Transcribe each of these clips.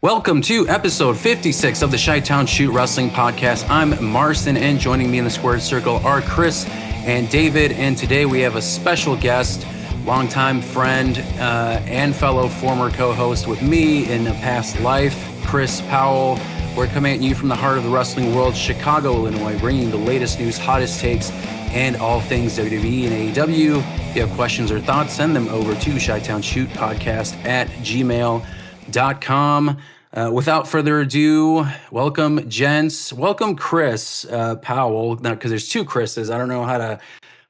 Welcome to episode 56 of the Chi-Town Shoot Wrestling Podcast. I'm Marcin, and joining me in the squared circle are Chris and David. And today we have a special guest, longtime friend and fellow former co-host with me in a past life, Chris Powell. We're coming at you from the heart of the wrestling world, Chicago, Illinois, bringing the latest news, hottest takes, and all things WWE and AEW. If you have questions or thoughts, send them over to chitownshootpodcast@gmail.com. Without further ado, welcome, gents. Welcome, Chris Powell. Now, because there's two Chris's, I don't know how to.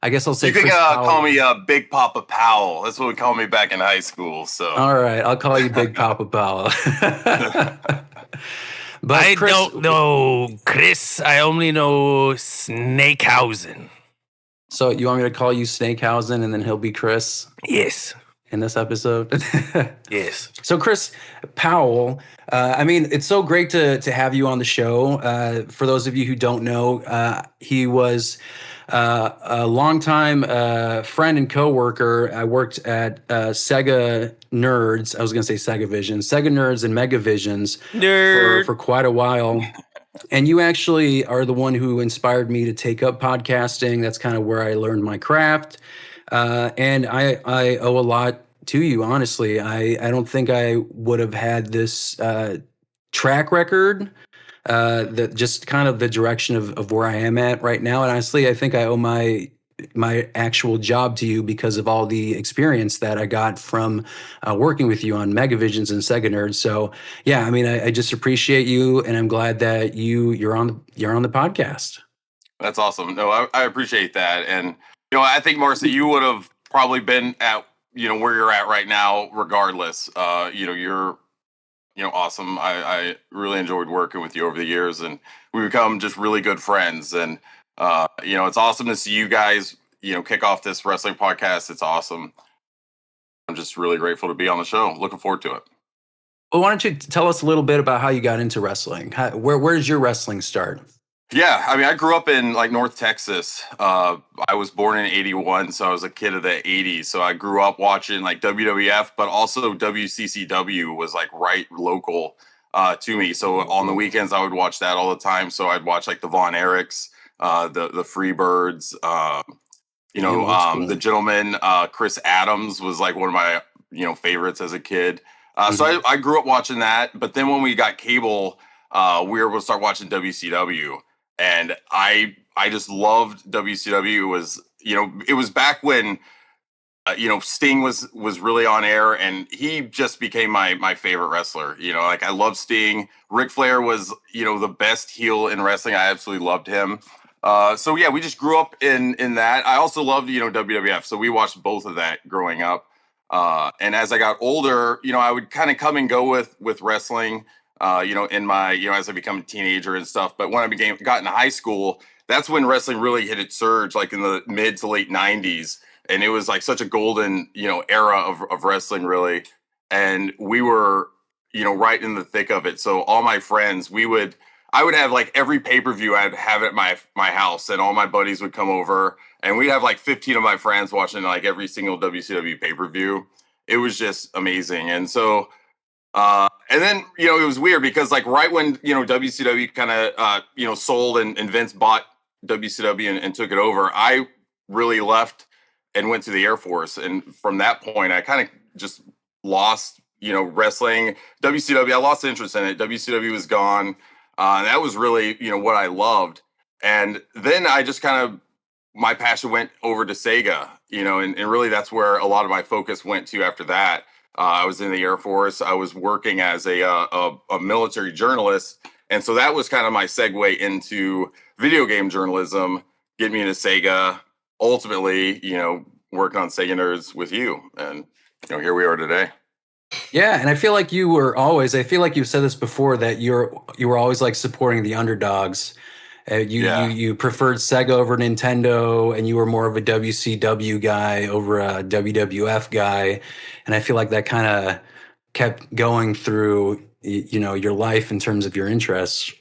I guess I'll say you can Chris Powell. call me Big Papa Powell. That's what we call me back in high school. So all right, I'll call you Big Papa Powell. But I Chris, don't know Chris. I only know Snakehausen. So you want me to call you Snakehausen and then he'll be Chris? Yes. In this episode? Yes. So Chris Powell, I mean, it's so great to have you on the show. For those of you who don't know, he was a longtime friend and coworker. I worked at Sega Nerds. I was going to say Sega Vision. Sega Nerds and Mega Visions for quite a while. And you actually are the one who inspired me to take up podcasting. That's kind of where I learned my craft. And I owe a lot to you, honestly. I don't think I would have had this track record, that just kind of the direction of where I am at right now. And honestly, I think I owe my actual job to you because of all the experience that I got from working with you on Megavisions and Sega Nerds. So yeah, I mean, I just appreciate you, and I'm glad that you're on the podcast. That's awesome. No, I appreciate that. And, I think, Marcy, you would have probably been at, where you're at right now, regardless. You're, awesome. I really enjoyed working with you over the years, and we become just really good friends. And, it's awesome to see you guys, kick off this wrestling podcast. It's awesome. I'm just really grateful to be on the show. Looking forward to it. Well, why don't you tell us a little bit about how you got into wrestling? Where did your wrestling start? Yeah, I mean, I grew up in North Texas. I was born in '81, so I was a kid of the '80s. So I grew up watching WWF, but also WCCW was right local to me. So on the weekends, I would watch that all the time. So I'd watch the Von Erichs, the Freebirds, the Gentleman. Chris Adams was one of my favorites as a kid. So I grew up watching that. But then when we got cable, we were able to start watching WCW. And I just loved WCW. It was, it was back when, Sting was really on air, and he just became my favorite wrestler. I love Sting. Ric Flair was, the best heel in wrestling. I absolutely loved him. So yeah, we just grew up in that. I also loved, WWF. So we watched both of that growing up. And as I got older, I would kind of come and go with wrestling. In my, as I become a teenager and stuff. But when I got into high school, that's when wrestling really hit its surge, in the mid to late 90s. And it was such a golden, era of wrestling, really. And we were, right in the thick of it. So all my friends, I would have every pay-per-view I'd have at my house, and all my buddies would come over, and we'd have 15 of my friends watching every single WCW pay-per-view. It was just amazing. And so, and then, it was weird because right when, WCW kind of, sold and Vince bought WCW and took it over, I really left and went to the Air Force. And from that point, I kind of just lost, wrestling. WCW, I lost interest in it. WCW was gone. And that was really, what I loved. And then I just my passion went over to Sega, and really that's where a lot of my focus went to after that. I was in the Air Force. I was working as a military journalist. And so that was kind of my segue into video game journalism, get me into Sega, ultimately, working on Sega Nerds with you. And, here we are today. Yeah, and I feel like I feel like you've said this before, that you were always supporting the underdogs. You preferred Sega over Nintendo, and you were more of a WCW guy over a WWF guy. And I feel like that kind of kept going through, your life in terms of your interests.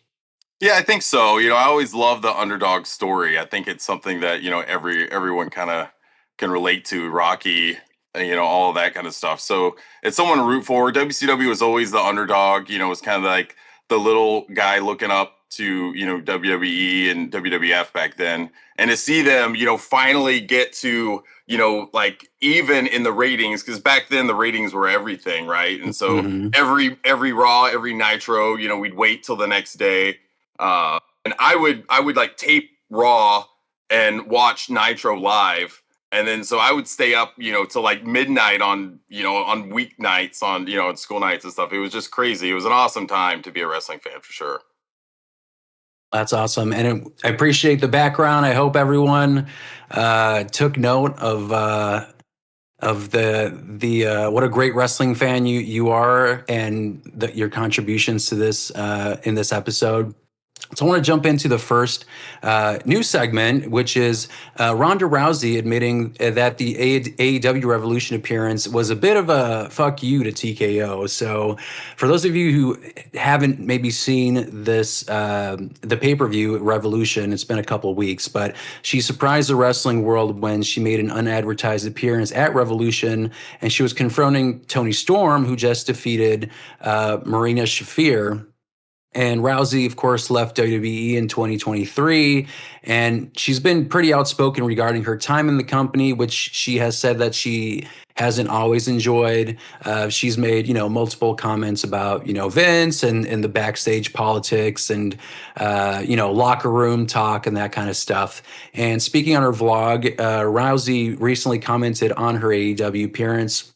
Yeah, I think so. I always love the underdog story. I think it's something that, everyone kind of can relate to. Rocky, all of that kind of stuff. So it's someone to root for. WCW was always the underdog. It was kind of like the little guy looking up to WWE and WWF back then, and to see them finally get to like even in the ratings, because back then the ratings were everything, right? And so every Raw, every Nitro, we'd wait till the next day, and I would like tape Raw and watch Nitro live. And then so I would stay up, till like midnight on weeknights, on school nights and stuff. It was just crazy. It was an awesome time to be a wrestling fan for sure. That's awesome. And I appreciate the background. I hope everyone took note of the what a great wrestling fan you are, and your contributions to this in this episode. So I want to jump into the first news segment, which is Ronda Rousey admitting that the AEW Revolution appearance was a bit of a fuck you to TKO. So for those of you who haven't maybe seen this, the pay-per-view Revolution, it's been a couple of weeks, but she surprised the wrestling world when she made an unadvertised appearance at Revolution, and she was confronting Toni Storm, who just defeated Marina Shafir. And Rousey, of course, left WWE in 2023, and she's been pretty outspoken regarding her time in the company, which she has said that she hasn't always enjoyed. She's made, multiple comments about, Vince and the backstage politics and, locker room talk and that kind of stuff. And speaking on her vlog, Rousey recently commented on her AEW appearance,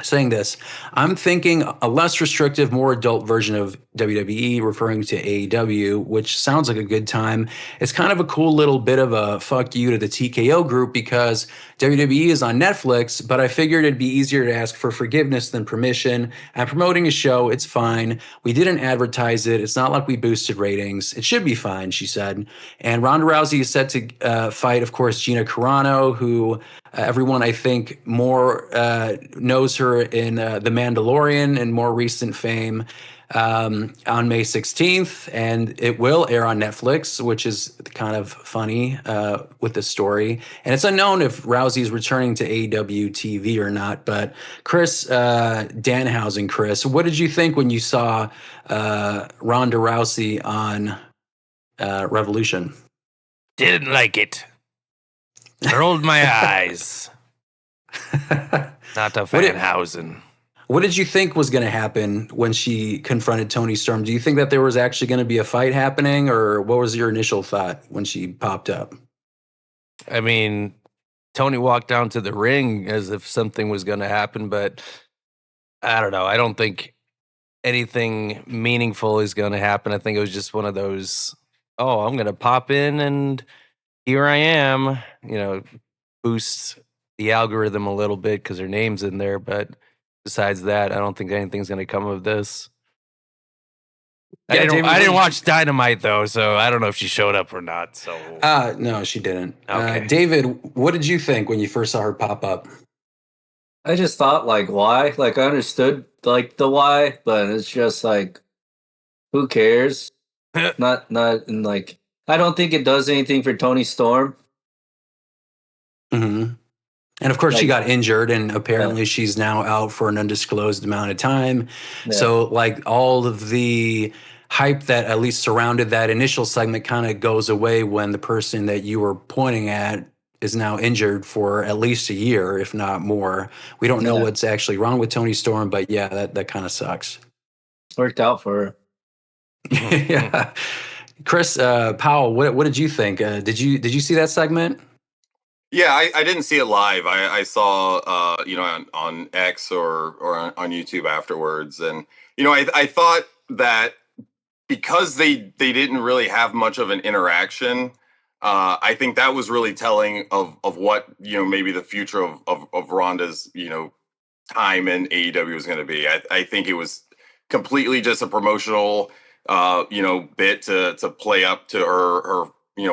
saying this: "I'm thinking a less restrictive, more adult version of WWE," referring to AEW, which sounds like a good time. It's kind of a cool little bit of a fuck you to the TKO group because WWE is on Netflix, but I figured it'd be easier to ask for forgiveness than permission. I'm promoting a show. It's fine. We didn't advertise it. It's not like we boosted ratings. It should be fine," she said. And Ronda Rousey is set to fight, of course, Gina Carano, who everyone, I think, more knows her in The Mandalorian and more recent fame, on May 16th. And it will air on Netflix, which is kind of funny with the story. And it's unknown if Rousey is returning to AEW TV or not. But Chris, Danhausen, Chris, what did you think when you saw Ronda Rousey on Revolution? Didn't like it. Rolled my eyes. Not a Fanhausen. What did you think was going to happen when she confronted Toni Storm? Do you think that there was actually going to be a fight happening, or what was your initial thought when she popped up? I mean, Toni walked down to the ring as if something was going to happen, but I don't know. I don't think anything meaningful is going to happen. I think it was just one of those, oh, I'm going to pop in and here I am, boost the algorithm a little bit because her name's in there. But besides that, I don't think anything's going to come of this. Yeah, I didn't watch Dynamite, though, so I don't know if she showed up or not. So no, she didn't. Okay. David, what did you think when you first saw her pop up? I just thought, why? I understood, the why, but it's just, who cares? not, and, I don't think it does anything for Toni Storm. Mm-hmm. And of course, she got injured, and apparently she's now out for an undisclosed amount of time. Yeah. So, all of the hype that at least surrounded that initial segment kind of goes away when the person that you were pointing at is now injured for at least a year, if not more. We don't know what's actually wrong with Toni Storm, but yeah, that kind of sucks. Worked out for her. Yeah. Chris, Powell, what did you think? Did you see that segment? Yeah, I didn't see it live. I saw on X or on YouTube afterwards, and I thought that because they didn't really have much of an interaction, I think that was really telling of what maybe the future of Ronda's time in AEW was going to be. I think it was completely just a promotional bit to play up to her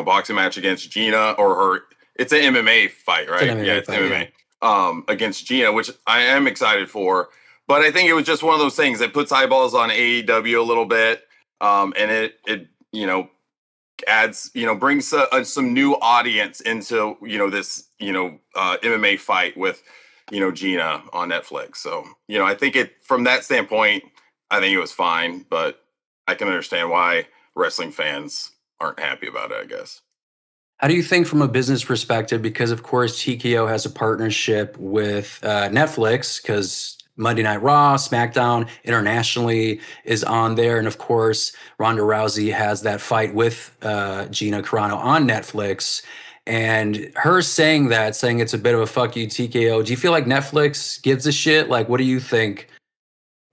boxing match against Gina, or her. It's an MMA fight, right? It's MMA against Gina, which I am excited for. But I think it was just one of those things that puts eyeballs on AEW a little bit, and it adds brings some new audience into this MMA fight with Gina on Netflix. So, I think from that standpoint, I think it was fine, but I can understand why wrestling fans aren't happy about it, I guess. How do you think from a business perspective? Because of course TKO has a partnership with Netflix because Monday Night Raw, SmackDown internationally is on there, and of course Ronda Rousey has that fight with Gina Carano on Netflix. And her saying it's a bit of a fuck you TKO. Do you feel like Netflix gives a shit? Like, what do you think?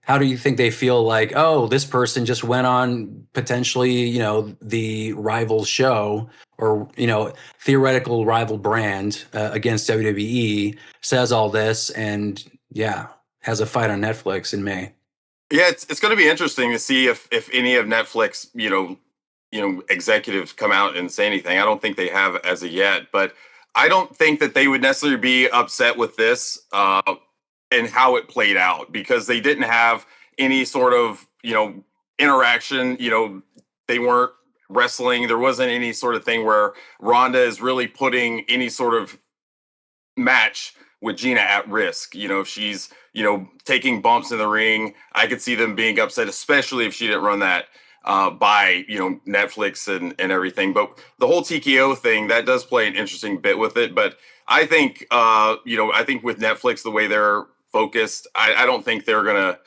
How do you think they feel like, oh, this person just went on potentially, the rival show or, theoretical rival brand against WWE, says all this and has a fight on Netflix in May? Yeah, it's going to be interesting to see if any of Netflix, executives come out and say anything. I don't think they have as of yet, but I don't think that they would necessarily be upset with this. And how it played out because they didn't have any sort of, interaction. They weren't wrestling. There wasn't any sort of thing where Ronda is really putting any sort of match with Gina at risk. If she's, taking bumps in the ring, I could see them being upset, especially if she didn't run that by, Netflix and everything. But the whole TKO thing, that does play an interesting bit with it. But I think, I think with Netflix, the way they're focused, I don't think they're gonna,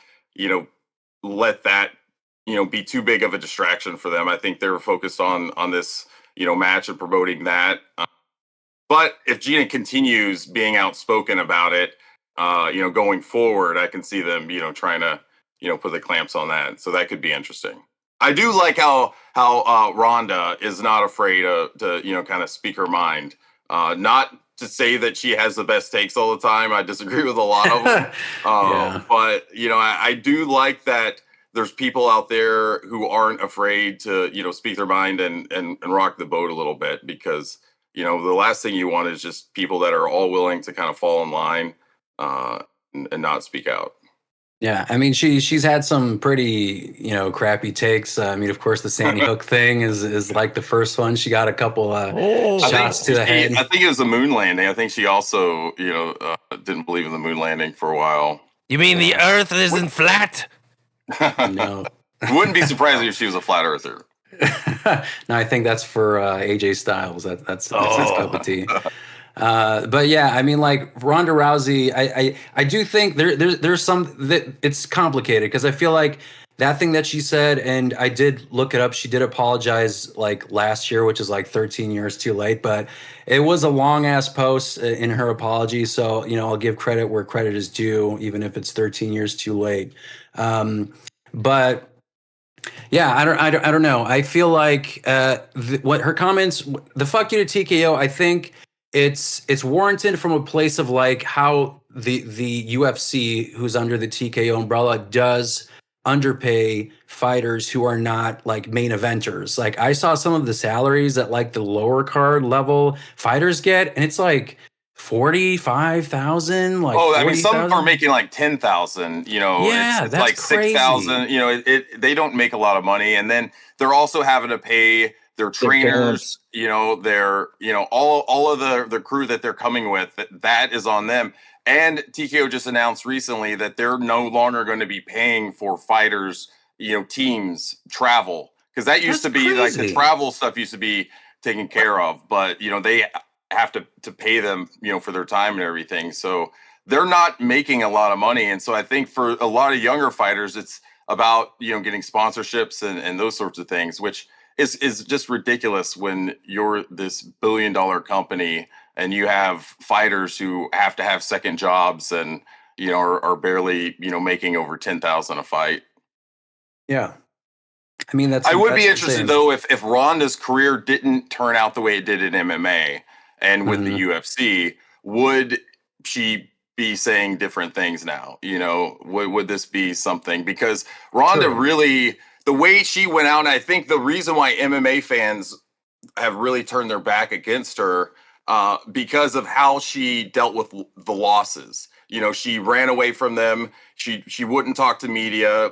let that, be too big of a distraction for them. I think they're focused on this, match and promoting that. But if Gina continues being outspoken about it, going forward, I can see them, trying to, put the clamps on that. So that could be interesting. I do like how Ronda is not afraid to kind of speak her mind. Not to say that she has the best takes all the time. I disagree with a lot of them. But, I do like that there's people out there who aren't afraid to, speak their mind and rock the boat a little bit because, the last thing you want is just people that are all willing to kind of fall in line and not speak out. Yeah, I mean she's had some pretty crappy takes. I mean, of course, the Sandy Hook thing is like the first one. She got a couple shots to the head. I think it was the moon landing. I think she also didn't believe in the moon landing for a while. You mean the Earth isn't flat? No, wouldn't be surprised if she was a flat earther. No, I think that's for AJ Styles. That's his cup of tea. But yeah, I mean, like Ronda Rousey, I do think there's some that it's complicated because I feel like that thing that she said, and I did look it up. She did apologize like last year, which is like 13 years too late, but it was a long ass post in her apology. So, I'll give credit where credit is due, even if it's 13 years too late. But yeah, I don't know. I feel like what her comments, the fuck you to TKO, I think it's warranted from a place of like how the UFC, who's under the TKO umbrella, does underpay fighters who are not like main eventers. Like I saw some of the salaries that like the lower card level fighters get, and it's like 45,000. Like, I mean, some are making like 10,000. Yeah, it's that's like 6,000. They don't make a lot of money, and then they're also having to pay their trainers. Their all of the crew that they're coming with. That is on them. And TKO just announced recently that they're no longer going to be paying for fighters, teams travel because that used to be crazy. Like the travel stuff used to be taken care of, but they have to pay them, for their time and everything. So they're not making a lot of money. And so I think for a lot of younger fighters, it's about, getting sponsorships and those sorts of things, which is just ridiculous when you're this billion-dollar company and you have fighters who have to have second jobs and, are barely, making over 10,000 a fight. Yeah. I mean, I would be interested though, if Ronda's career didn't turn out the way it did in MMA and with the UFC, would she be saying different things now? Would this be something? Because Ronda really, the way she went out, and I think the reason why MMA fans have really turned their back against her because of how she dealt with the losses. She ran away from them. She wouldn't talk to media.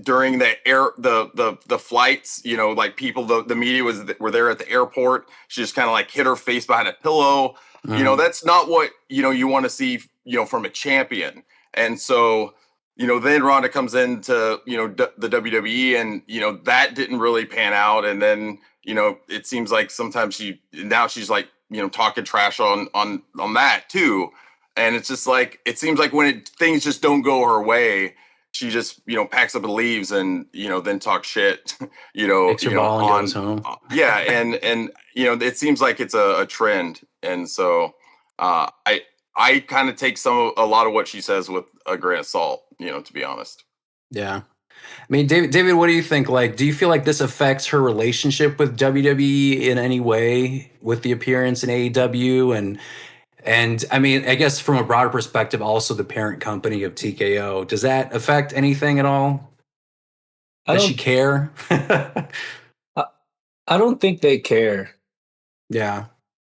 During the flights, like people, the media were there at the airport. She just kind of like hid her face behind a pillow. That's not what, you want to see, from a champion. And so, then Ronda comes into, the WWE, and, that didn't really pan out. And then, it seems like sometimes she's like, talking trash on that too. And it's just like, it seems like when things just don't go her way, she just, packs up and leaves, and, then talks shit, Takes her ball and goes home. Yeah. And, it seems like it's a trend. And so, I kind of take a lot of what she says with a grain of salt, to be honest. Yeah. I mean, David, what do you think? Like, do you feel like this affects her relationship with WWE in any way with the appearance in AEW? And I mean, I guess from a broader perspective, also the parent company of TKO. Does that affect anything at all? Does she care? I don't think they care. Yeah.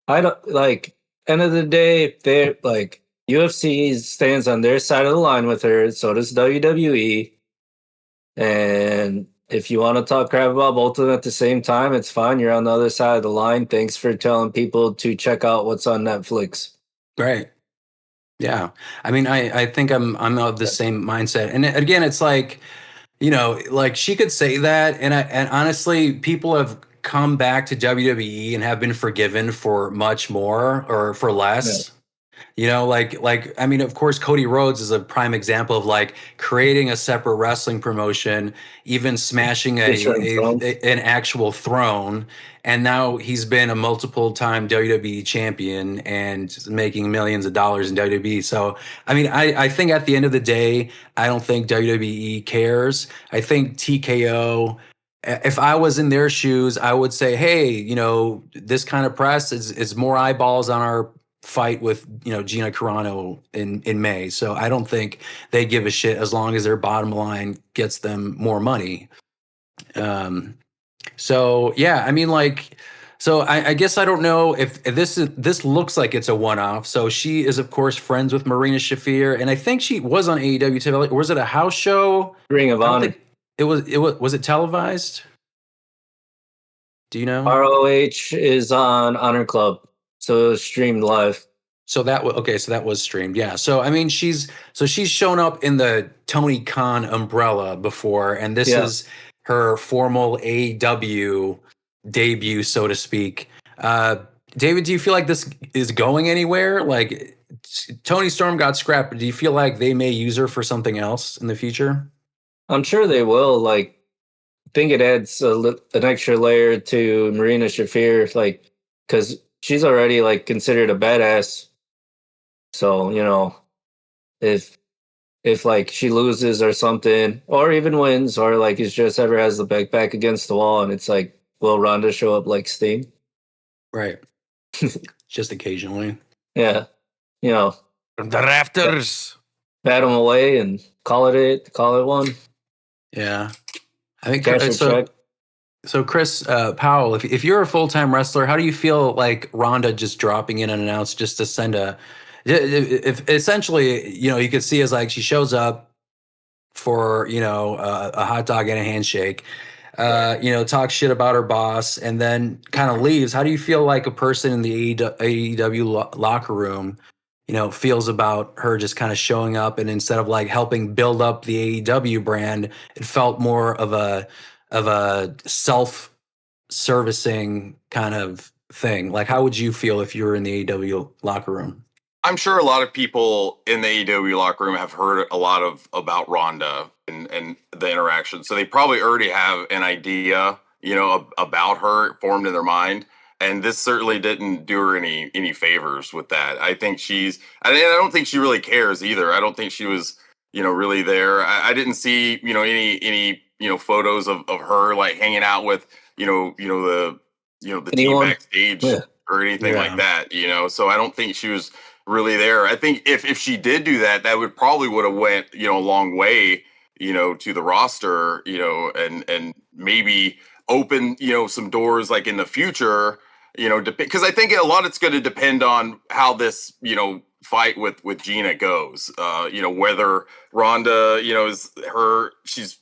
I don't like. End of the day, they're like UFC stands on their side of the line with her. So does WWE. And if you want to talk crap about both of them at the same time, it's fine. You're on the other side of the line. Thanks for telling people to check out what's on Netflix. Right. Yeah. I mean, I think I'm of the same mindset. And again, it's like, like she could say that, and honestly, people have come back to WWE and have been forgiven for much more or for less. Like I mean, of course, Cody Rhodes is a prime example of like creating a separate wrestling promotion, even smashing an actual throne, and now he's been a multiple-time WWE champion and making millions of dollars in WWE. So, I mean, I think at the end of the day, I don't think WWE cares. I think TKO. If I was in their shoes, I would say, hey, this kind of press is more eyeballs on our fight with Gina Carano in May. So I don't think they give a shit as long as their bottom line gets them more money. So yeah, I mean, like, so I guess I don't know if this looks like it's a one-off. So she is of course friends with Marina Shafir, and I think she was on AEW TV, or was it a house show? Ring of Honor. It was it televised? Do you know? ROH is on Honor Club. So it was streamed live. So that was okay. So that was streamed, yeah. So I mean, she's shown up in the Tony Khan umbrella before, and this is her formal AEW debut, so to speak. David, do you feel like this is going anywhere? Like Tony Storm got scrapped, but do you feel like they may use her for something else in the future? I'm sure they will. Like, I think it adds an extra layer to Marina Shafir, like, because she's already like considered a badass. So, if like she loses or something, or even wins, or like it's just ever has the back against the wall, and it's like, will Ronda show up like Sting? Right. Just occasionally. Yeah. From the rafters. Bat them away and call it one. Yeah. I think check. So Chris Powell, if you're a full-time wrestler, how do you feel like Ronda just dropping in unannounced just to send if essentially, you could see as like she shows up for, a hot dog and a handshake, talk shit about her boss and then kind of leaves. How do you feel like a person in the AEW locker room, feels about her just kind of showing up, and instead of like helping build up the AEW brand, it felt more of a self-servicing kind of thing? Like, how would you feel if you were in the AEW locker room? I'm sure a lot of people in the AEW locker room have heard a lot about Ronda and the interaction. So they probably already have an idea, about her formed in their mind. And this certainly didn't do her any favors with that. I think I don't think she really cares either. I don't think she was, really there. I didn't see, any photos of her like hanging out with, the team backstage or anything like that, So I don't think she was really there. I think if she did do that, that would have went, a long way, to the roster, and maybe open, some doors like in the future, because I think a lot it's going to depend on how this, fight with Gina goes, whether Ronda, she's,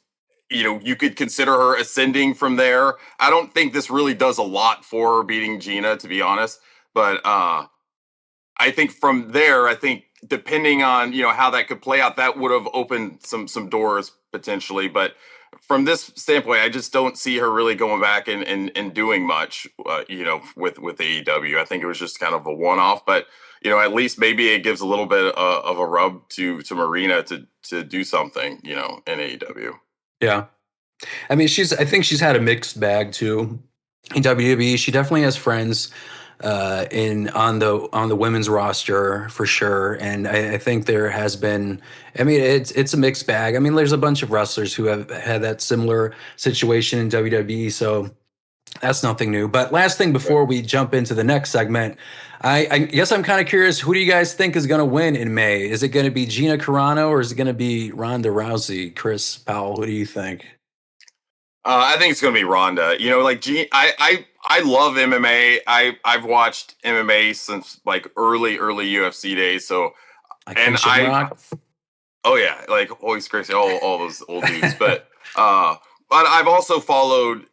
you could consider her ascending from there. I don't think this really does a lot for her beating Gina, to be honest. But I think from there, depending on, how that could play out, that would have opened some doors potentially. But from this standpoint, I just don't see her really going back and doing much, with AEW. I think it was just kind of a one-off, but at least maybe it gives a little bit of a rub to Marina to do something, in AEW. Yeah. I mean, I think she's had a mixed bag too in WWE. She definitely has friends on the women's roster for sure, and I think there has been. I mean, it's a mixed bag. I mean, there's a bunch of wrestlers who have had that similar situation in WWE, so that's nothing new. But last thing before we jump into the next segment, I guess I'm kind of curious. Who do you guys think is going to win in May? Is it going to be Gina Carano or is it going to be Ronda Rousey? Chris Powell, who do you think? I think it's going to be Ronda. I love MMA. I've watched MMA since like early UFC days. So, oh yeah, like always crazy, all those old dudes. But I've also followed,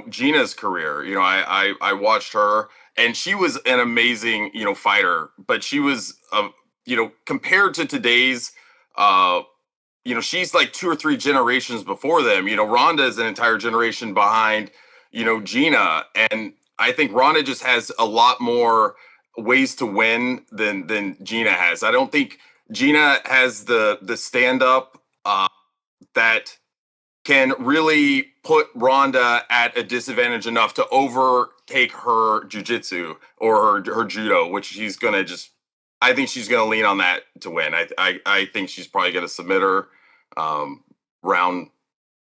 Gina's career. I watched her, and she was an amazing, fighter. But she was, compared to today's, she's like 2 or 3 generations before them. Ronda is an entire generation behind, Gina. And I think Ronda just has a lot more ways to win than Gina has. I don't think Gina has the stand-up that can really put Ronda at a disadvantage enough to overtake her jiu-jitsu or her judo, which she's going to I think she's going to lean on that to win. I think she's probably going to submit her round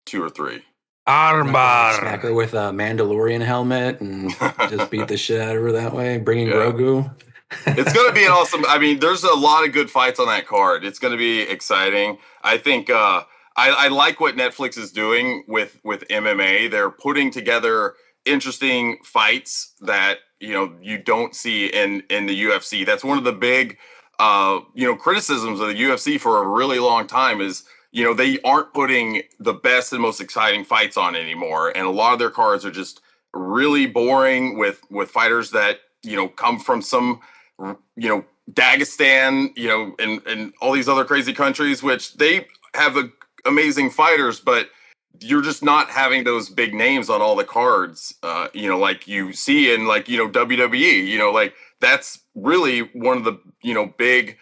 2 or 3. Armbar. Smack her with a Mandalorian helmet and just beat the shit out of her that way, bringing Grogu. It's going to be an awesome. I mean, there's a lot of good fights on that card. It's going to be exciting. I think I like what Netflix is doing with MMA. They're putting together interesting fights that you don't see in the UFC. That's one of the big criticisms of the UFC for a really long time is they aren't putting the best and most exciting fights on anymore, and a lot of their cards are just really boring with fighters that come from some Dagestan, and all these other crazy countries, which they have amazing fighters, but you're just not having those big names on all the cards, like you see in like, WWE, like that's really one of the, big,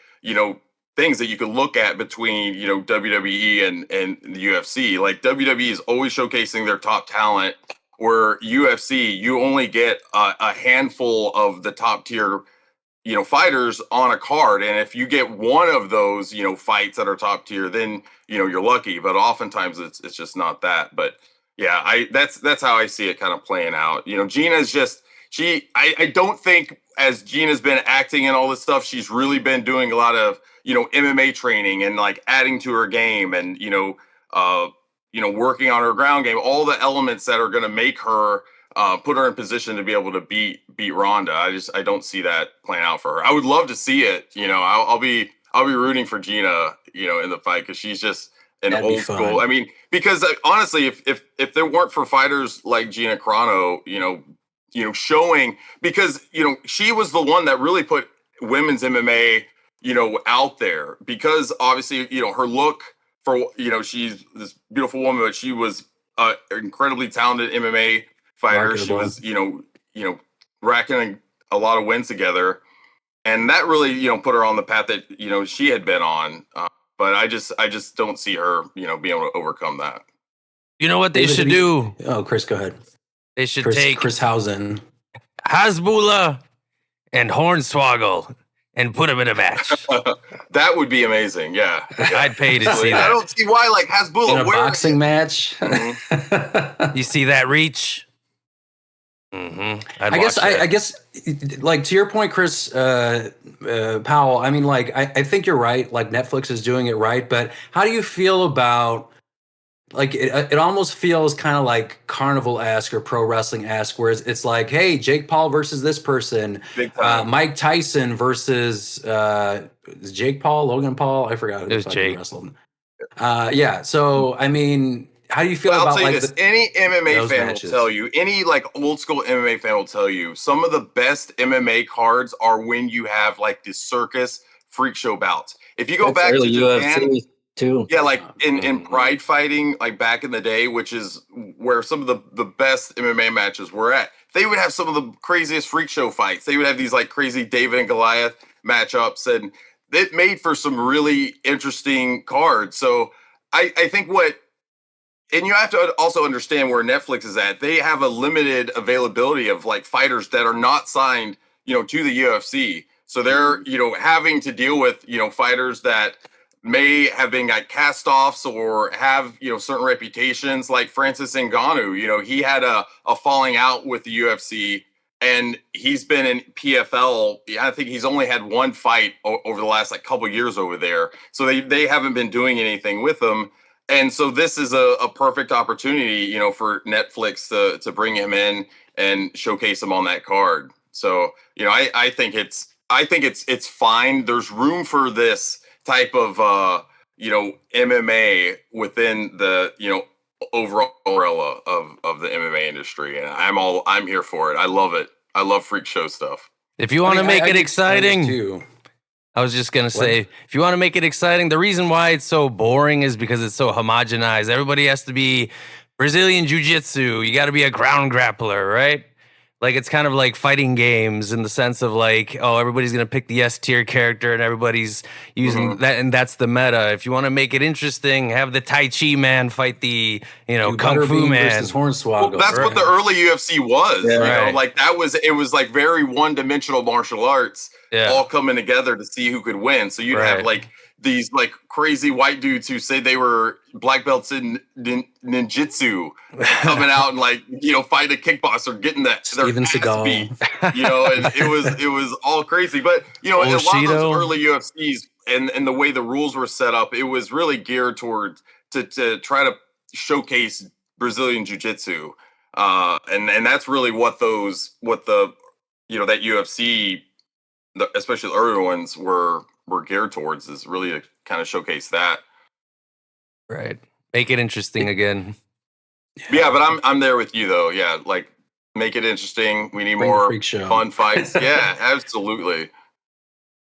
things that you could look at between, WWE and the UFC. Like WWE is always showcasing their top talent, where UFC, you only get a handful of the top tier, fighters on a card. And if you get one of those, fights that are top tier, then, you're lucky. But oftentimes it's just not that. But yeah, that's how I see it kind of playing out. Gina's just, I don't think as Gina's been acting and all this stuff, she's really been doing a lot of, MMA training and like adding to her game and, working on her ground game, all the elements that are going to make her put her in position to be able to beat Ronda. I don't see that playing out for her. I would love to see it. I'll be rooting for Gina, in the fight, because she's just an old school. I mean, because honestly, if there weren't for fighters like Gina Carano, showing, because she was the one that really put women's MMA, out there, because obviously her look for she's this beautiful woman, but she was incredibly talented MMA fighter. Marketable. She was racking a lot of wins together, and that really put her on the path that she had been on. But I just don't see her being able to overcome that. You know what they should do? Oh, Chris, go ahead. They should take Chris Housen, Hasbulla, and Hornswoggle and put them in a match. That would be amazing. Yeah. I'd pay to see that. I don't see why, like Hasbulla in a boxing match. You see that reach? Mm-hmm. I guess, like to your point, Chris Powell. I mean, like I think you're right. Like Netflix is doing it right, but how do you feel about? Like it almost feels kind of like carnival-esque or pro wrestling-esque, where it's like, hey, Jake Paul versus this person, Mike Tyson versus Jake Paul, Logan Paul, I forgot. It was Jake. Wrestled. Yeah. So I mean, how do you feel about I'll tell you like this? Any MMA fan matches? will tell you, any like old school MMA fan will tell you, some of the best MMA cards are when you have like this circus freak show bouts. If you go That's back to early Japan, UFC too. yeah, like in pride fighting, like back in the day, which is where some of the best MMA matches were at, they would have some of the craziest freak show fights. They would have these like crazy David and Goliath matchups, and it made for some really interesting cards. So I think and you have to also understand where Netflix is at. They have a limited availability of like fighters that are not signed, to the UFC. So they're, having to deal with, fighters that may have been like cast-offs or have, certain reputations, like Francis Ngannou. He had a falling out with the UFC, and he's been in PFL. I think he's only had one fight over the last like couple years over there. So they haven't been doing anything with him. And so this is a perfect opportunity, for Netflix to bring him in and showcase him on that card. So, I think it's fine. There's room for this type of MMA within the overall umbrella of the MMA industry, and I'm here for it. I love it. I love freak show stuff. If you want to make it exciting, too. I was just going to say, if you want to make it exciting, the reason why it's so boring is because it's so homogenized. Everybody has to be Brazilian jiu-jitsu. You got to be a ground grappler, right? Like, it's kind of like fighting games in the sense of like, oh, everybody's going to pick the S tier character and everybody's using that. And that's the meta. If you want to make it interesting, have the Tai Chi man fight the, Kung Fu man versus Hornswoggle. Well, that's what the early UFC was. Yeah, like it was like very one-dimensional martial arts all coming together to see who could win. So you'd have like these like crazy white dudes who say they were black belts in ninjutsu coming out and like fight a kickboxer, getting their ass beat, and it was all crazy. But a lot of those early UFCs and the way the rules were set up, it was really geared towards to try to showcase Brazilian jiu-jitsu, and that's really what that UFC, especially the earlier ones, were geared towards, is really to kind of showcase that. Right. Make it interesting again. Yeah, but I'm there with you though. Yeah, like make it interesting. We need more fun fights. Yeah, absolutely.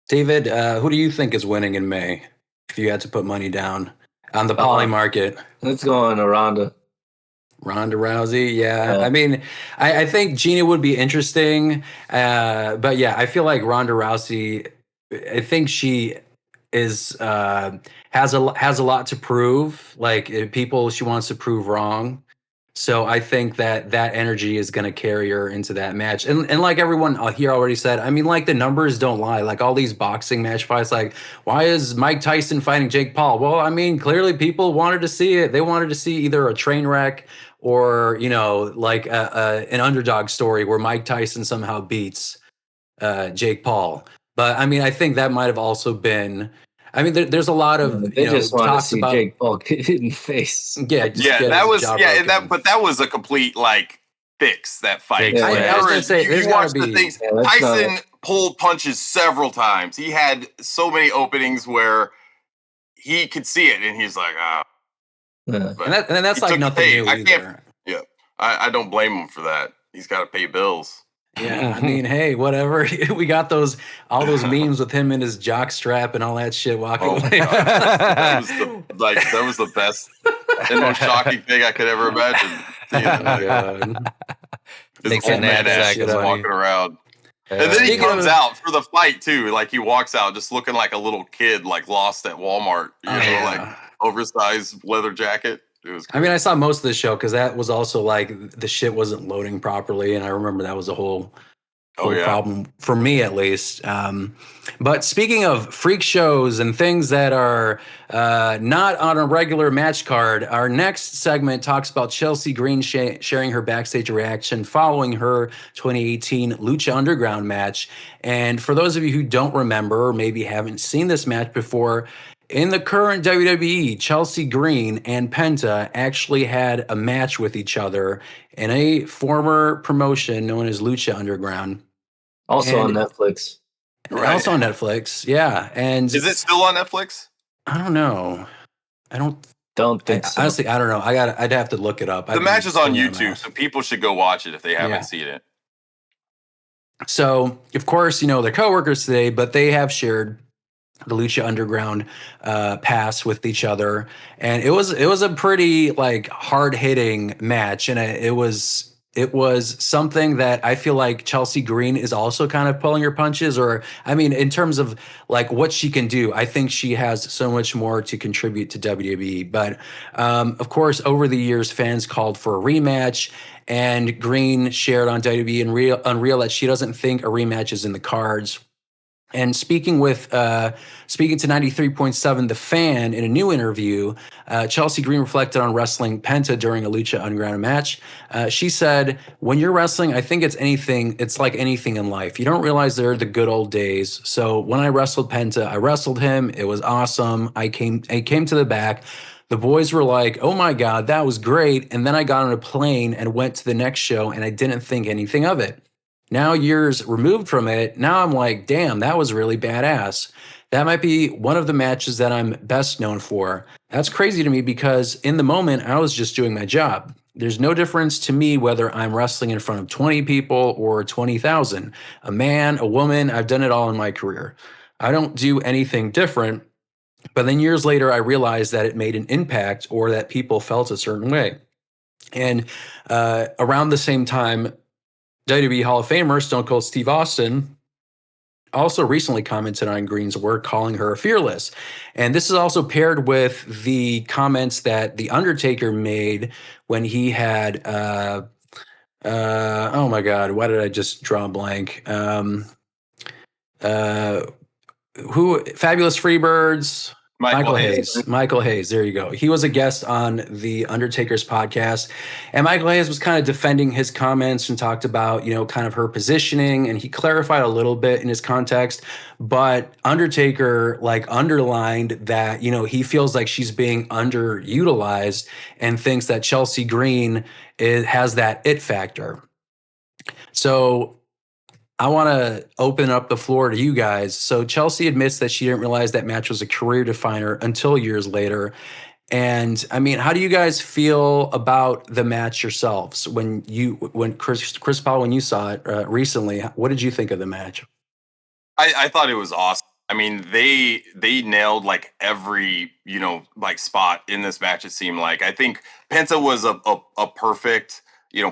David, who do you think is winning in May? If you had to put money down on the poly market, let's go on Ronda Rousey. Yeah. I mean, I think Gina would be interesting, but yeah, I feel like Ronda Rousey, I think she is has a lot to prove. Like, people she wants to prove wrong. So I think that energy is going to carry her into that match. And like everyone here already said, I mean, like, the numbers don't lie. Like, all these boxing match fights, like, why is Mike Tyson fighting Jake Paul? Well, I mean, clearly people wanted to see it. They wanted to see either a train wreck or, like an underdog story where Mike Tyson somehow beats Jake Paul. But I mean, I think that might have also been. I mean, there's a lot of they just want to see Jake Paul get hit in the face. Yeah, but that was a complete like fix, that fight. Yeah, I was gonna say, you watch the things. Tyson pulled punches several times. He had so many openings where he could see it, and he's like, and that's like nothing new either. I don't blame him for that. He's got to pay bills. Yeah, I mean, hey, whatever. We got all those memes with him in his jock strap and all that shit walking away. That was the best and most shocking thing I could ever imagine. His old man ass just walking around. And then he comes out for the fight too. Like, he walks out just looking like a little kid, like lost at Walmart. Like oversized leather jacket. I mean, I saw most of the show because that was also like the shit wasn't loading properly, and I remember that was a whole problem for me, at least. But speaking of freak shows and things that are not on a regular match card, our next segment talks about Chelsea Green sharing her backstage reaction following her 2018 Lucha Underground match. And for those of you who don't remember or maybe haven't seen this match before, in the current WWE, Chelsea Green and Penta actually had a match with each other in a former promotion known as Lucha Underground. Also on Netflix. Right. Also on Netflix, yeah. And is it still on Netflix? I don't know. I don't think so. Honestly, I don't know. I'd have to look it up. The match is on YouTube, so people should go watch it if they haven't seen it. So, of course, they're coworkers today, but they have shared the Lucha Underground pass with each other, and it was a pretty like hard hitting match, and it was something that I feel like Chelsea Green is also kind of pulling her punches, or I mean, in terms of like what she can do, I think she has so much more to contribute to WWE. But of course, over the years, fans called for a rematch, and Green shared on WWE and Unreal that she doesn't think a rematch is in the cards. And speaking to 93.7 The Fan in a new interview, Chelsea Green reflected on wrestling Penta during a Lucha Underground match. She said, "When you're wrestling, I think it's like anything in life. You don't realize they're the good old days. So when I wrestled Penta, I wrestled him. It was awesome. I came to the back. The boys were like, 'Oh my God, that was great.' And then I got on a plane and went to the next show, and I didn't think anything of it. Now, years removed from it, now I'm like, damn, that was really badass. That might be one of the matches that I'm best known for. That's crazy to me because in the moment, I was just doing my job. There's no difference to me whether I'm wrestling in front of 20 people or 20,000. A man, a woman, I've done it all in my career. I don't do anything different. But then years later, I realized that it made an impact or that people felt a certain way. And around the same time, WWE Hall of Famer Stone Cold Steve Austin also recently commented on Green's work, calling her fearless. And this is also paired with the comments that The Undertaker made when he had, oh my God, why did I just draw a blank? Fabulous Freebirds. Michael Hayes. Michael Hayes. There you go. He was a guest on the Undertaker's podcast, and Michael Hayes was kind of defending his comments and talked about, kind of her positioning, and he clarified a little bit in his context. But Undertaker underlined that, he feels like she's being underutilized and thinks that Chelsea Green has that it factor. So I want to open up the floor to you guys. So Chelsea admits that she didn't realize that match was a career definer until years later. And I mean, how do you guys feel about the match yourselves? When Chris Paul, when you saw it recently, what did you think of the match? I thought it was awesome. I mean, they nailed like every, spot in this match. It seemed like, I think Penta was a perfect,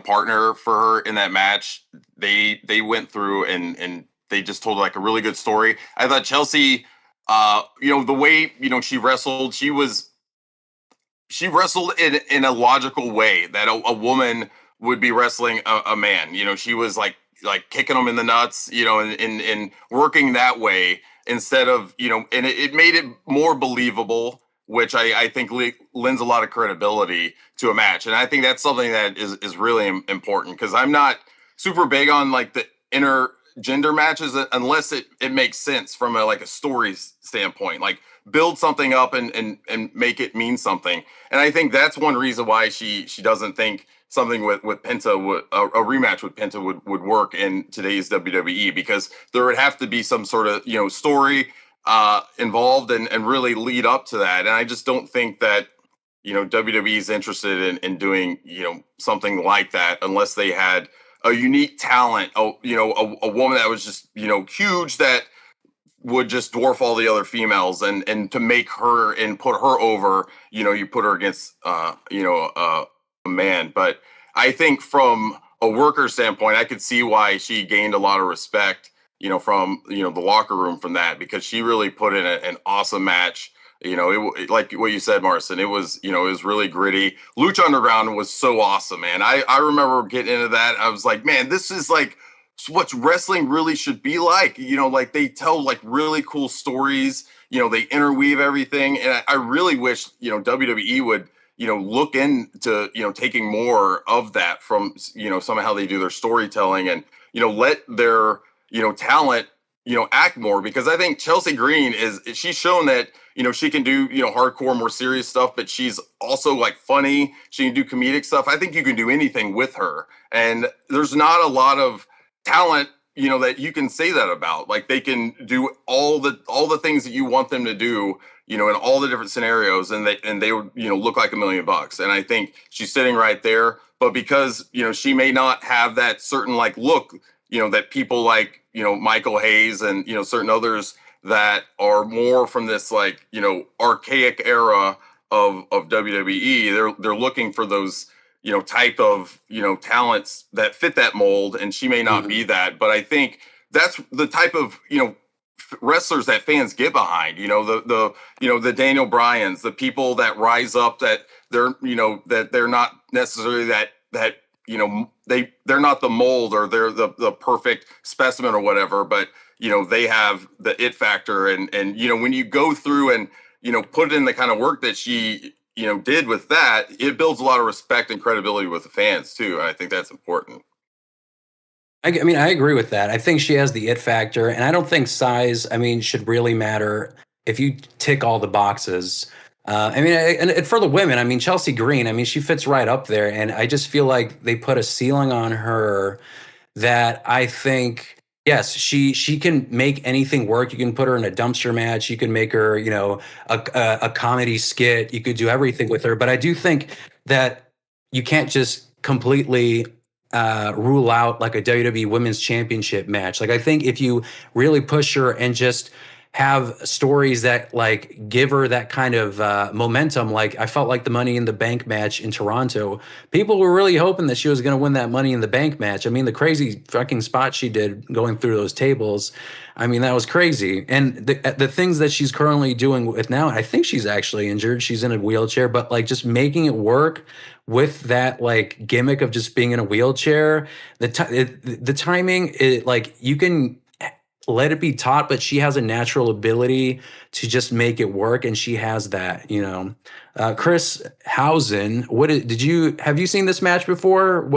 partner for her in that match. They went through and they just told like a really good story. I thought Chelsea, the way, she wrestled, she wrestled in a logical way that a woman would be wrestling a man. She was like kicking him in the nuts, and working that way instead of, and it made it more believable, which I think lends a lot of credibility to a match. And I think that's something that is really important, because I'm not super big on like the intergender matches unless it makes sense from a story standpoint, like build something up and make it mean something. And I think that's one reason why she doesn't think something with Penta a rematch with Penta would work in today's WWE, because there would have to be some sort of story involved and really lead up to that. And I just don't think that WWE is interested in doing something like that unless they had a unique talent, a woman that was just huge, that would just dwarf all the other females, and to make her and put her over, you put her against a man. But I think from a worker standpoint, I could see why she gained a lot of respect, from the locker room from that, because she really put in an awesome match. It, like what you said, Marcin, it was really gritty. Lucha Underground was so awesome, man. I remember getting into that. I was like, man, this is like what wrestling really should be like. Like they tell like really cool stories. They interweave everything, and I really wish WWE would look into taking more of that from somehow they do their storytelling, and let their talent act more, because I think Chelsea Green she's shown that she can do hardcore, more serious stuff, but she's also like funny. She can do comedic stuff. I think you can do anything with her, and there's not a lot of talent that you can say that about. Like they can do all the things that you want them to do in all the different scenarios, and they would look like $1 million. And I think she's sitting right there, but because she may not have that certain like look that people like Michael Hayes and certain others that are more from this like, you know, archaic era of WWE. They're looking for those, you know, type of, you know, talents that fit that mold, and she may not be that, but I think that's the type of, you know, wrestlers that fans get behind. You know, the you know, the Daniel Bryans, the people that rise up, that they're, you know, that they're not necessarily that you know, they're not the mold, or they're the perfect specimen or whatever, but you know, they have the it factor. And you know, when you go through and, you know, put in the kind of work that she, you know, did with that, it builds a lot of respect and credibility with the fans too. And I think that's important. I mean, I agree with that. I think she has the it factor, and I don't think size, I mean, should really matter if you tick all the boxes. I mean, and for the women, I mean, Chelsea Green, I mean, she fits right up there, and I just feel like they put a ceiling on her that I think, yes, she can make anything work. You can put her in a dumpster match. You can make her, you know, a comedy skit. You could do everything with her. But I do think that you can't just completely rule out like a WWE Women's Championship match. Like, I think if you really push her and just have stories that like give her that kind of momentum, like I felt like the Money in the Bank match in Toronto, people were really hoping that she was going to win that Money in the Bank match. I mean, the crazy fucking spot she did going through those tables, I mean, that was crazy. And the things that she's currently doing with now, I think she's actually injured. She's in a wheelchair, but like just making it work with that like gimmick of just being in a wheelchair, the timing, like you can let it be taught, but she has a natural ability to just make it work, and she has that, you know. Chris Housen, have you seen this match before?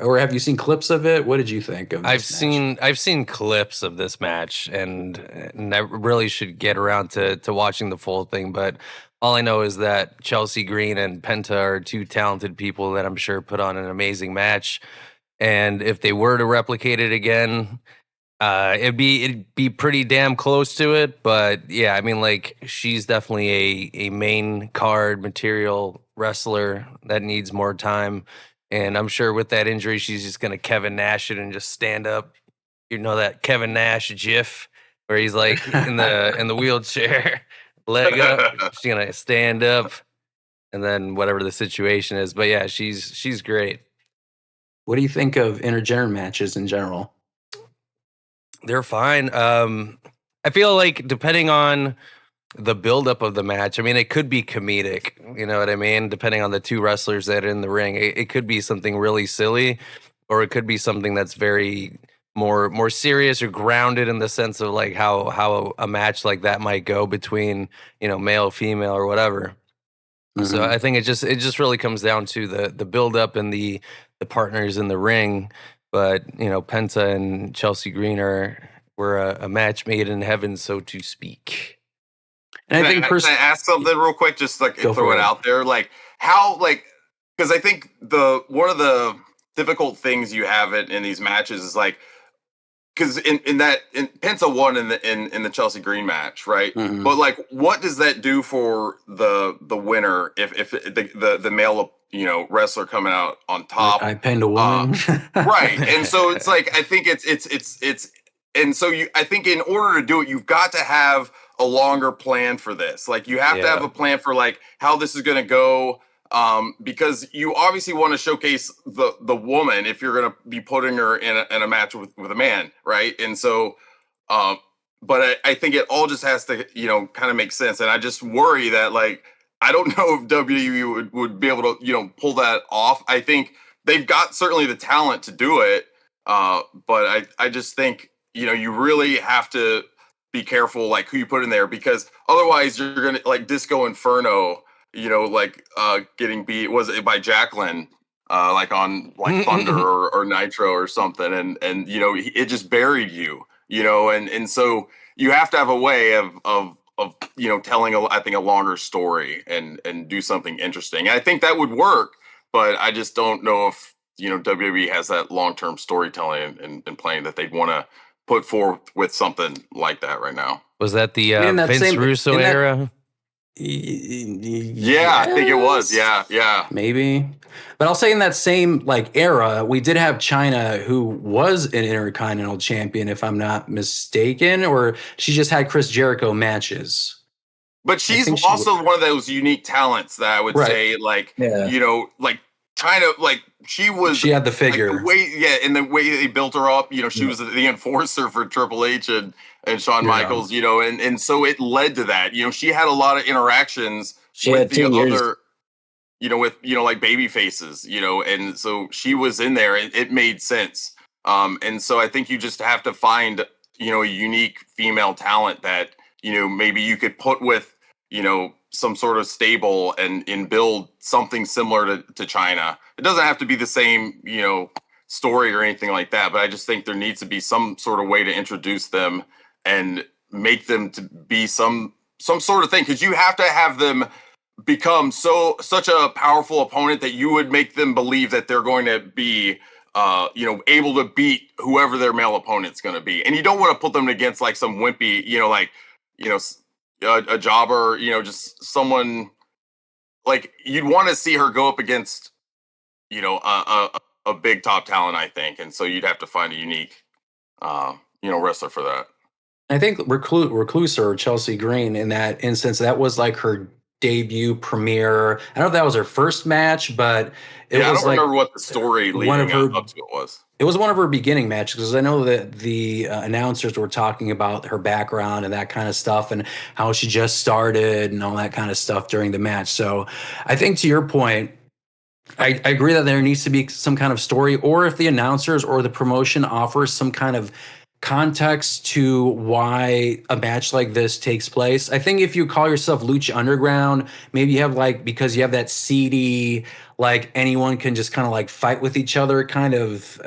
Or have you seen clips of it? What did you think of this match? I've seen clips of this match, and I really should get around to watching the full thing, but all I know is that Chelsea Green and Penta are two talented people that I'm sure put on an amazing match. And if they were to replicate it again, it'd be pretty damn close to it. But yeah, I mean, like, she's definitely a main card material wrestler that needs more time. And I'm sure with that injury, she's just gonna Kevin Nash it and just stand up. You know that Kevin Nash gif where he's like in the wheelchair, leg up. She's gonna stand up, and then whatever the situation is. But yeah, she's great. What do you think of intergender matches in general? They're fine. I feel like depending on the buildup of the match, I mean, it could be comedic. You know what I mean? Depending on the two wrestlers that are in the ring, it could be something really silly, or it could be something that's very more serious or grounded in the sense of like how a match like that might go between, you know, male, female, or whatever. So I think it just really comes down to the buildup and the partners in the ring. But you know, Penta and Chelsea Green were a match made in heaven, so to speak. And I think Can I ask something real quick? Just like Go throw for it it. out there, like how, like, because I think one of the difficult things you have in these matches is like, because in Penta won in the Chelsea Green match, right? Mhm. But like, what does that do for the winner if the male, you know, wrestler coming out on top? I pinned a woman. Right. And so it's like, I think it's and so I think in order to do it, you've got to have a longer plan for this. Like, you have to have Yeah. a plan for like how this is going to go. Because you obviously want to showcase the woman if you're going to be putting her in a match with a man, right? And so, but I think it all just has to, you know, kind of make sense. And I just worry that, like, I don't know if WWE would be able to, you know, pull that off. I think they've got certainly the talent to do it, but I just think, you know, you really have to be careful, like, who you put in there, because otherwise you're gonna like Disco Inferno, you know, like getting beat, was it by Jacqueline, like on like Thunder or Nitro or something, and you know, it just buried you, you know, and so you have to have a way of you know, telling I think a longer story and do something interesting. And I think that would work, but I just don't know if, you know, WWE has that long-term storytelling and planning that they'd want to put forth with something like that right now. Was that the I mean, in that Vince same- Russo in that- era? Yeah, I think it was. Yes, Yeah. maybe. But I'll say in that same like era, we did have China, who was an Intercontinental Champion, if I'm not mistaken, or she just had Chris Jericho matches. But I she's think she also one of those unique talents that I would Right. say, like, Yeah. like kind of like she was. She had the Like figure. the way, and the way they built her up, she was the enforcer for Triple H and Shawn Michaels, and so it led to that. She had a lot of interactions She with had the 2 years. other, with like baby faces, and so she was in there, and it made sense. And so I think you just have to find, a unique female talent that maybe you could put with some sort of stable and build something similar to China. It doesn't have to be the same, story or anything like that, but I just think there needs to be some sort of way to introduce them and make them to be some sort of thing, because you have to have them become such a powerful opponent that you would make them believe that they're going to be able to beat whoever their male opponent's going to be. And you don't want to put them against like some wimpy, a jobber, just someone like you'd want to see her go up against, a big top talent, I think. And so you'd have to find a unique, wrestler for that. I think Recluse or Chelsea Green in that instance, that was like her debut premiere. I don't know if that was her first match, but it was I don't like remember what the story one of leading her- up to it was. It was one of her beginning matches, because I know that the announcers were talking about her background and that kind of stuff and how she just started and all that kind of stuff during the match. So I think to your point, I agree that there needs to be some kind of story, or if the announcers or the promotion offers some kind of context to why a match like this takes place. I think if you call yourself Lucha Underground, maybe you have like, because you have that seedy, like anyone can just kind of like fight with each other kind of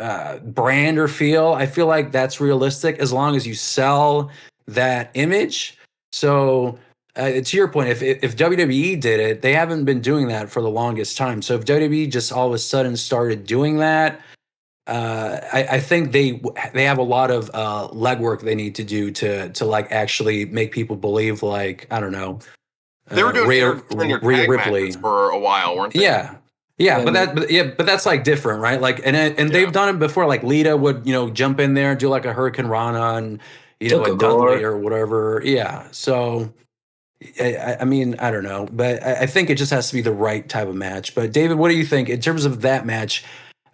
brand or feel. I feel like that's realistic as long as you sell that image. So to your point, if WWE did it, they haven't been doing that for the longest time. So if WWE just all of a sudden started doing that, I think they have a lot of legwork they need to do to like actually make people believe, like, I don't know, They were doing Rhea tag matches for a while, weren't they? Yeah, but that's like different, right? Like, and they've done it before. Like Lita would, jump in there and do like a Hurricane Rana and a Dudley or whatever. Yeah. So, I mean, I don't know, but I think it just has to be the right type of match. But David, what do you think in terms of that match?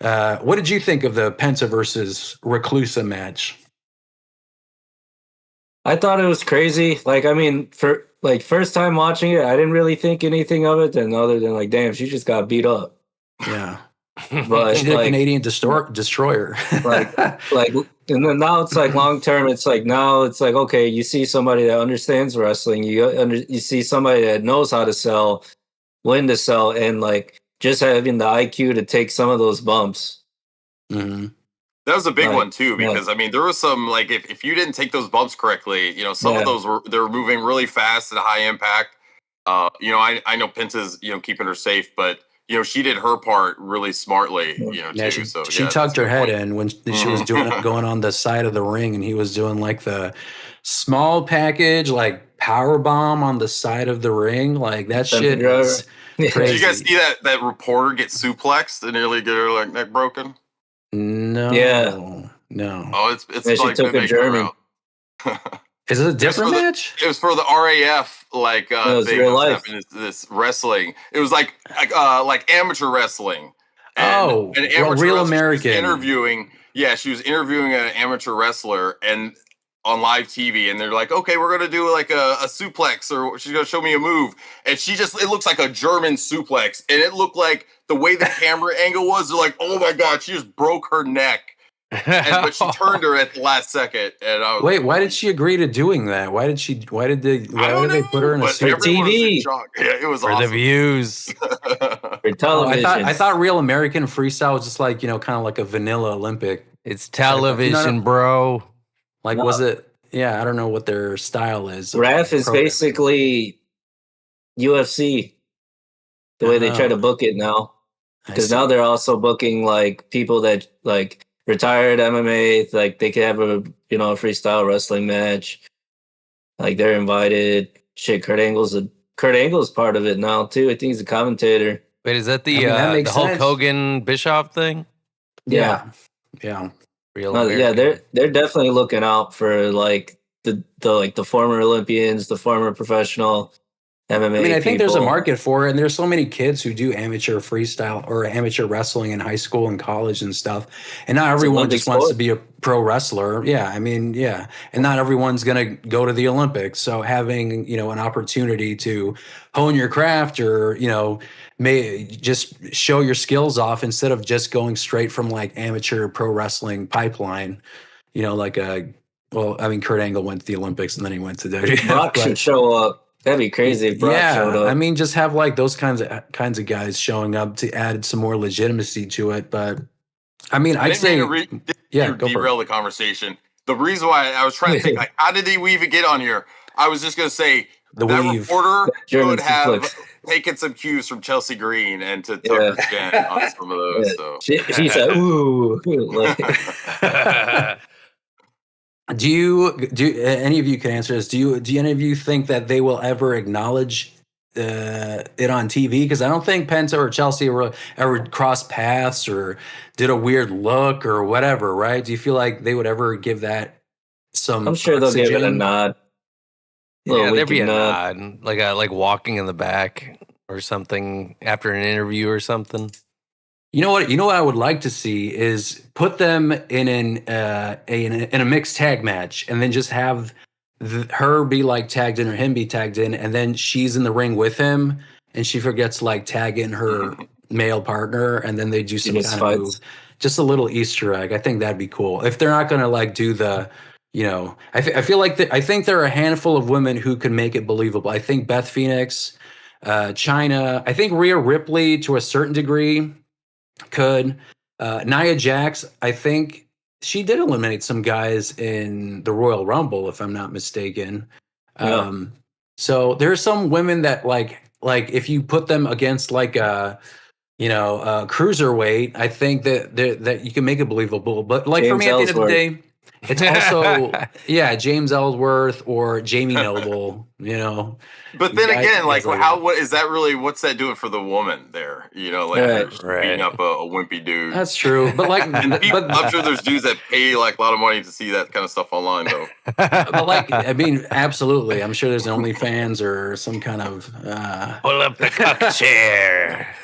What did you think of the Penta versus Reclusa match? I thought it was crazy. Like, I mean, for like first time watching it, I didn't really think anything of it, and other than like, damn, she just got beat up. Yeah, But she did like, a Canadian destroyer. like, and then now it's like long term. It's like now it's like, okay, you see somebody that understands wrestling. You see somebody that knows how to sell, when to sell, and like just having the IQ to take some of those bumps. Mm-hmm. That was a big one too, because I mean, there was some like if you didn't take those bumps correctly, some of those they were moving really fast and high impact. I know Penta's keeping her safe, but she did her part really smartly. Too. She tucked her head in when she was going on the side of the ring, and he was doing like the small package, like power bomb on the side of the ring. Like that shit is crazy. Did you guys see that reporter get suplexed and nearly get her like neck broken? No. Yeah. No. Oh, it's she like took a German. Is it a different match? It was for the RAF thing. It was real life. This wrestling. It was like amateur wrestling. And an amateur Real wrestler, American. She was interviewing an amateur wrestler and on live TV, and they're like, okay, we're gonna do like a suplex, or she's gonna show me a move, and it looks like a German suplex, and it looked like the way the camera angle was, they're like, oh my god, she just broke her neck. But she turned her at the last second, and I was wait, why did she agree to doing that? Why did they put her in a suit? TV. Yeah, it was for awesome. the views. For television. I thought Real American Freestyle was just like, kind of like a vanilla Olympic. It's television, bro. Like, was it? Yeah, I don't know what their style is. RAF is basically UFC, the way they try to book it now. Because now they're also booking like people that like retired MMA, like they could have a freestyle wrestling match. Like they're invited. Shit, Kurt Angle's a Kurt Angle's part of it now too. I think he's a commentator. Wait, is that I mean, that the makes Hulk sense. Hogan Bischoff thing? Yeah. Real No, yeah, American. they're definitely looking out for like the former Olympians, the former professional MMA. I mean, I think there's a people. market for it, and there's so many kids who do amateur freestyle or amateur wrestling in high school and college and stuff. And not everyone Olympic just wants to sport. be a pro wrestler. Yeah, I mean, yeah, and not everyone's gonna go to the Olympics. So having an opportunity to hone your craft or may just show your skills off instead of just going straight from like amateur pro wrestling pipeline. Like well, I mean, Kurt Angle went to the Olympics and then he went to WWF. Brock should show up. That'd be crazy if Brock showed up. I mean, just have like those kinds of guys showing up to add some more legitimacy to it. But I mean, I'd say, go for derail the conversation. The reason why I was trying to think, like, how did we even get on here? I was just gonna say The that weave. reporter German could have suplex. taken some cues from Chelsea Green and to Tucker Jen on some of those. So She's like, ooh. Like, do any of you can answer this? Do any of you think that they will ever acknowledge it on TV? Because I don't think Penta or Chelsea ever crossed paths or did a weird look or whatever, right? Do you feel like they would ever give that some? I'm sure they'll give it a oxygen? nod. Yeah, there'd be a winking nod, like walking in the back or something after an interview or something. You know what I would like to see is put them in a mixed tag match, and then just have her be like tagged in or him be tagged in, and then she's in the ring with him, and she forgets to like tag in her male partner, and then they do some just kind of move, fights. just a little Easter egg. I think that'd be cool if they're not going to like do the. I feel like I think there are a handful of women who could make it believable. I think Beth Phoenix, China. I think Rhea Ripley to a certain degree could. Nia Jax, I think she did eliminate some guys in the Royal Rumble, if I'm not mistaken. Yeah. So there's some women that like if you put them against like a cruiserweight, I think that you can make it believable. But like for James me, at the end of the Ellsworth. day, it's also James Ellsworth or Jamie Noble. but then Guys- again, like, guys like what is that really? What's that doing for the woman there? Like, Right. just beating up a wimpy dude. That's true. But like, And people, but, I'm sure there's dudes that pay like a lot of money to see that kind of stuff online, though. but like, I mean, absolutely. I'm sure there's OnlyFans or some kind of Pull up the cup chair.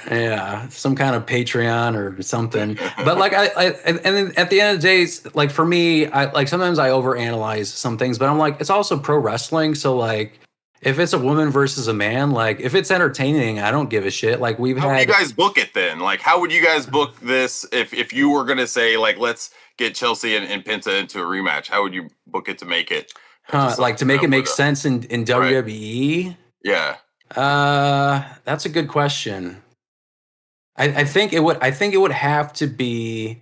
some kind of Patreon or something. But like, and then at the end of the day, like for me, sometimes I overanalyze some things, but I'm like, it's also pro wrestling. So like, if it's a woman versus a man, like if it's entertaining, I don't give a shit. Like How would you guys book it then? Like, how would you guys book this if you were gonna say like, let's get Chelsea and Penta into a rematch? How would you book it to make it? like to make it make sense in WWE? Yeah. That's a good question. I think it would have to be.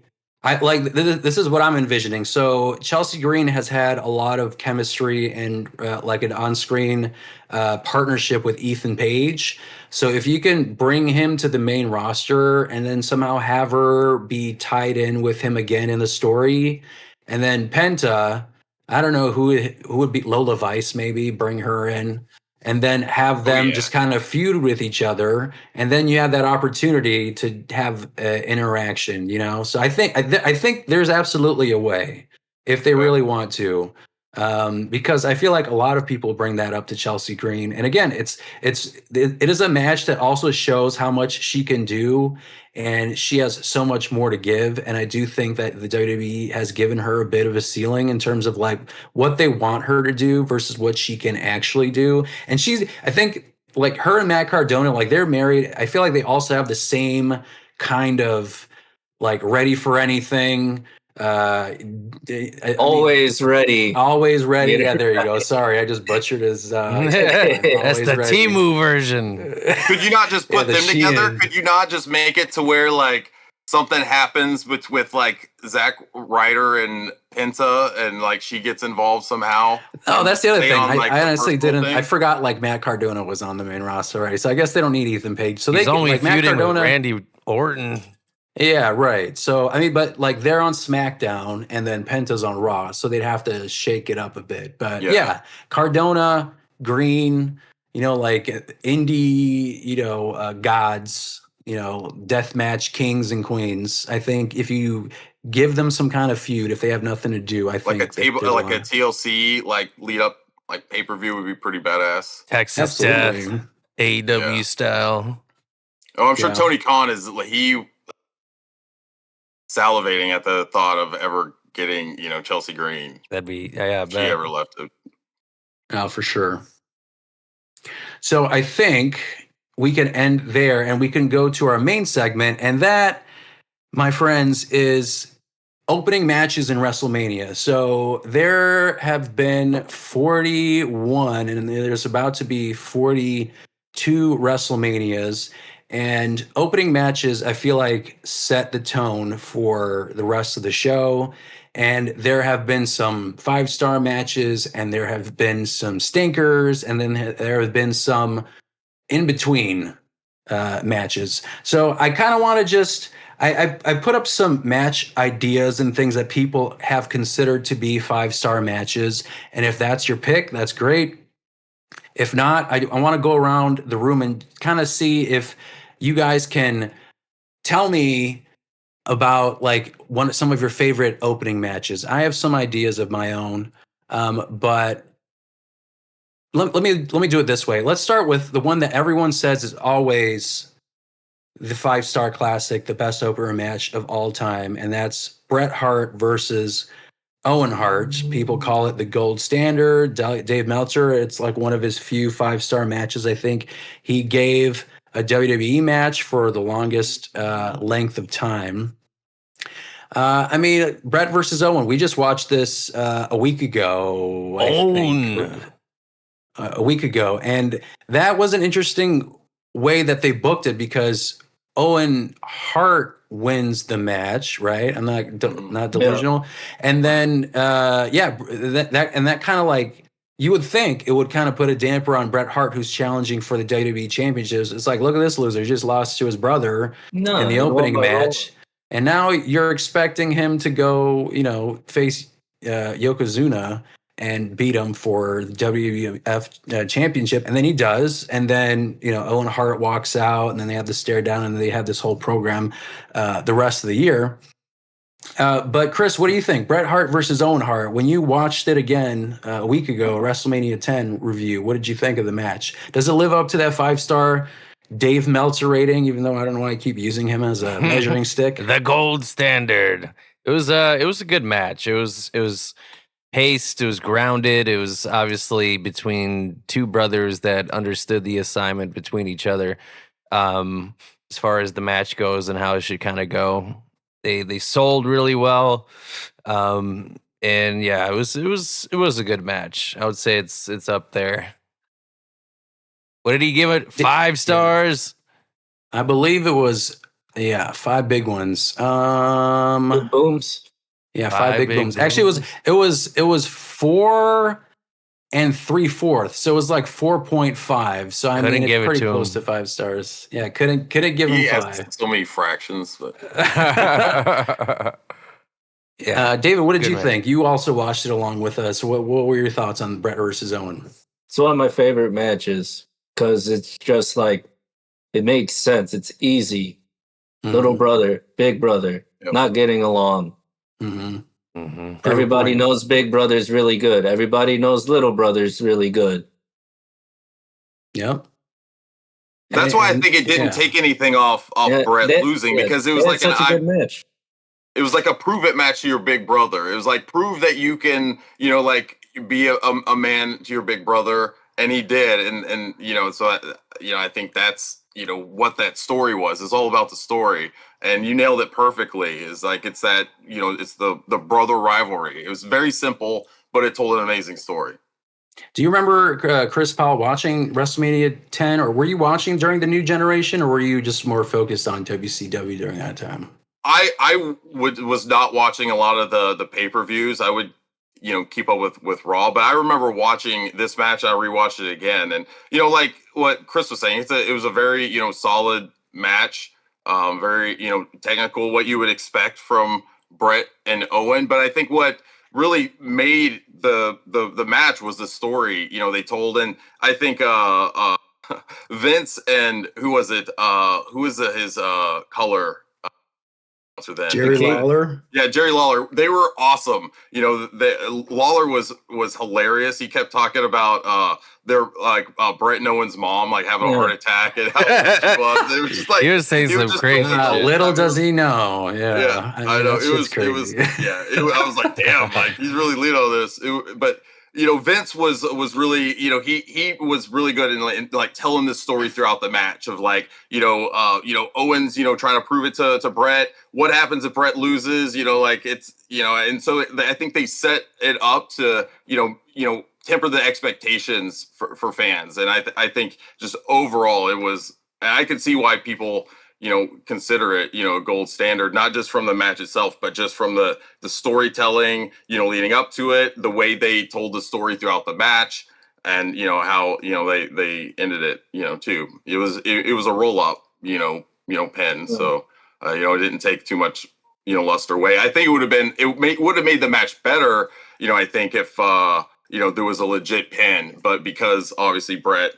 This is what I'm envisioning. So Chelsea Green has had a lot of chemistry and like an on-screen partnership with Ethan Page. So if you can bring him to the main roster and then somehow have her be tied in with him again in the story, and then Penta, I don't know who would be Lola Vice, maybe bring her in. And then have them just kind of feud with each other, and then you have that opportunity to have interaction. So I think there's absolutely a way if they really want to, because I feel like a lot of people bring that up to Chelsea Green, and again, it is a match that also shows how much she can do, and she has so much more to give. And I do think that the WWE has given her a bit of a ceiling in terms of like what they want her to do versus what she can actually do. And I think like her and Matt Cardona, like they're married. I feel like they also have the same kind of like ready for anything. Always ready. Always ready. Yeah, there you go. Sorry, I just butchered his. That's Always the ready. Timu version. Could you not just put the them together? Sheehan. Could you not just make it to where like something happens with like Zack Ryder and Penta, and like she gets involved somehow? Oh, that's the other Stay thing. on, like, I the honestly personal didn't. thing? I forgot like Matt Cardona was on the main roster already, so I guess they don't need Ethan Page. So He's they only like Matt feuding Cardona. with Randy Orton. Yeah, right. So I mean, but like they're on SmackDown and then Penta's on Raw, so they'd have to shake it up a bit. But Yeah. yeah Cardona, Green, like indie, gods, deathmatch kings and queens. I think if you give them some kind of feud, if they have nothing to do, I Like think a table, like a TLC, like lead up, like pay per view would be pretty badass. Texas absolutely. Death, AEW Yeah. style. Oh, I'm sure Yeah. Tony Khan is he salivating at the thought of ever getting Chelsea Green. That'd be yeah, If she bet. ever left it. Oh, for sure. So I think we can end there and we can go to our main segment. And that, my friends, is opening matches in WrestleMania. So there have been 41, and there's about to be 42 WrestleManias. And opening matches, I feel like, set the tone for the rest of the show. And there have been some 5-star matches, and there have been some stinkers, and then there have been some in between matches. So I kind of want to just I put up some match ideas and things that people have considered to be 5-star matches, and if that's your pick, that's great. If not, I want to go around the room and kind of see if you guys can tell me about like some of your favorite opening matches. I have some ideas of my own, but let me do it this way. Let's start with the one that everyone says is always the 5-star classic, the best opener match of all time, and that's Bret Hart versus Owen Hart. People call it the gold standard. Dave Meltzer, it's like one of his few 5-star matches. I think he gave a WWE match for the longest length of time. I mean, Bret versus Owen. We just watched this a week ago. I think, a week ago, and that was an interesting way that they booked it because Owen Hart wins the match, right? I'm not delusional. And then that kind of like, you would think it would kind of put a damper on Bret Hart, who's challenging for the WWE championships. It's like, look at this loser, he just lost to his brother in the opening match. And now you're expecting him to go, face Yokozuna and beat him for the WWF championship. And then he does. And then, Owen Hart walks out, and then they have the stare down, and they have this whole program the rest of the year. But Chris, what do you think? Bret Hart versus Owen Hart. When you watched it again a week ago, WrestleMania 10 review, what did you think of the match? Does it live up to that 5-star Dave Meltzer rating, even though I don't know why I keep using him as a measuring stick? The gold standard. It was a good match. It was paced, it was grounded. It was obviously between two brothers that understood the assignment between each other. As far as the match goes and how it should kind of go. They sold really well. And yeah, it was a good match. I would say it's up there. What did he give it? 5 stars? I believe it was 5 big ones. Big booms. Yeah, 5 big booms. Actually, it was 4 3/4. So it was like 4.5. So I mean, it's pretty close to 5 stars. Yeah, couldn't give him 5. So many fractions, but yeah. David, what did you think? You also watched it along with us. What were your thoughts on Bret versus Owen? It's one of my favorite matches because it's just like, it makes sense. It's easy. Mm-hmm. Little brother, big brother, not getting along. Mm-hmm. Mm-hmm. Everybody knows big brother's really good. Everybody knows little brother's really good. Yep. That's why I think it didn't take anything off Bret losing, because it was like such a good match. It was like a prove it match to your big brother. It was like, prove that you can, like, be a man to your big brother, and he did. And so I think that's what that story was. It's all about the story, and you nailed it perfectly. It's like, it's that it's the brother rivalry. It was very simple, but it told an amazing story. Do you remember Chris Powell watching WrestleMania 10, or were you watching during the New Generation, or were you just more focused on WCW during that time? I was not watching a lot of the pay-per-views. I would keep up with Raw, but I remember watching this match. I rewatched it again, and like what Chris was saying, it was a very solid match, very technical, what you would expect from Bret and Owen. But I think what really made the match was the story, you know, they told. And I think Vince and who was it? Who was his color? Then Jerry Lawler. Yeah, Jerry Lawler. They were awesome. You know, Lawler was hilarious. He kept talking about their Bret and Owen's mom like having a heart attack and how she was. It was just like he was saying some crazy shit. Little does he know. Yeah, I know. It was yeah. I was like, damn, like he's really leading all this. But you know, Vince was really, you know, he was really good in like telling this story throughout the match of like, you know, Owens, you know, trying to prove it to Bret. What happens if Bret loses? You know, like it's, you know, and so I think they set it up to, you know, temper the expectations for fans. And I think just overall it was, I could see why people, you know, consider it, you know, a gold standard, not just from the match itself, but just from the storytelling, you know, leading up to it, the way they told the story throughout the match, and, you know, how, you know, they ended it, you know, too. It was a roll up, you know, pin. So, you know, it didn't take too much, you know, luster away. I think it would have made the match better, you know, I think if, you know, there was a legit pin, but because obviously Bret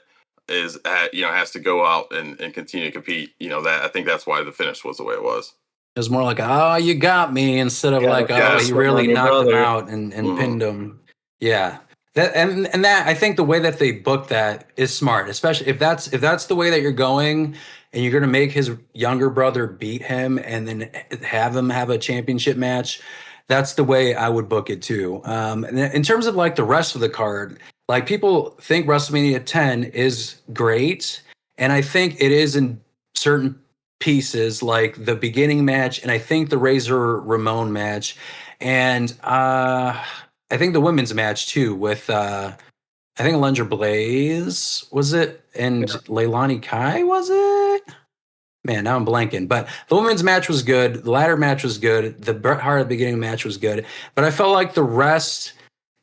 is you know, has to go out and continue to compete, you know, that I think that's why the finish was the way it was. It was more like, oh, you got me, instead of like, oh, he really knocked him out and pinned him. Yeah. That and that, I think the way that they booked that is smart, especially if that's the way that you're going and you're going to make his younger brother beat him and then have him have a championship match. That's the way I would book it too. In terms of like the rest of the card, like people think WrestleMania 10 is great, and I think it is in certain pieces, like the beginning match, and I think the Razor Ramon match, and I think the women's match too with I think Alundra Blaze was it, and Leilani Kai was it? Man, now I'm blanking. But the women's match was good. The ladder match was good. The Bret Hart at the beginning match was good. But I felt like the rest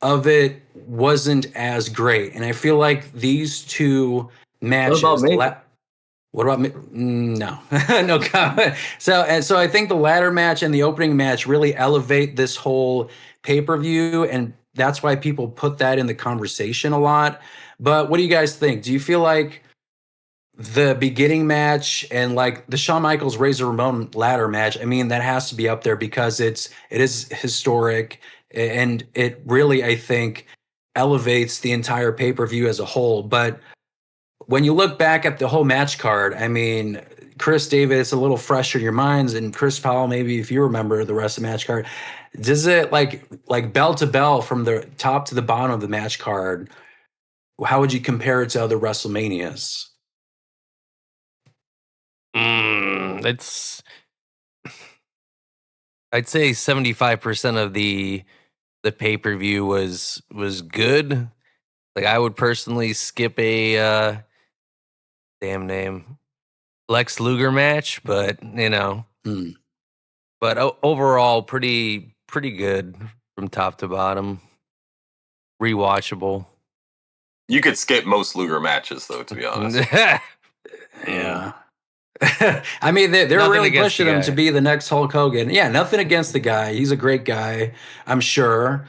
of it wasn't as great. And I feel like these two matches. What about me? No, no comment. So I think the ladder match and the opening match really elevate this whole pay-per-view, and that's why people put that in the conversation a lot. But what do you guys think? Do you feel like the beginning match and like the Shawn Michaels Razor Ramon ladder match, I mean, that has to be up there because it is historic, and it really, I think, elevates the entire pay-per-view as a whole. But when you look back at the whole match card, I mean, Chris, David, it's a little fresh in your minds, and Chris Powell, maybe if you remember the rest of the match card, does it like bell to bell from the top to the bottom of the match card? How would you compare it to other WrestleManias? It's, I'd say 75% of the pay-per-view was good. Like I would personally skip a damn name Lex Luger match, but you know, but overall pretty good from top to bottom. Rewatchable. You could skip most Luger matches though, to be honest. Yeah. I mean, they're really pushing him to be the next Hulk Hogan. Yeah, nothing against the guy. He's a great guy, I'm sure,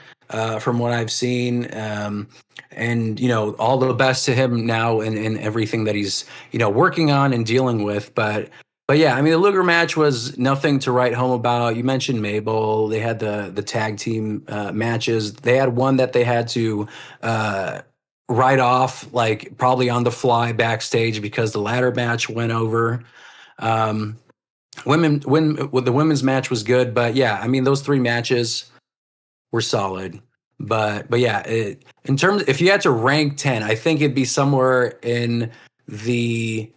from what I've seen. And, you know, all the best to him now and everything that he's, you know, working on and dealing with. But yeah, I mean, the Luger match was nothing to write home about. You mentioned Mabel. They had the tag team matches. They had one that they had to write off, like probably on the fly backstage because the ladder match went over. The women's match was good, but yeah, I mean, those three matches were solid. But yeah, in terms, if you had to rank 10, I think it'd be somewhere in the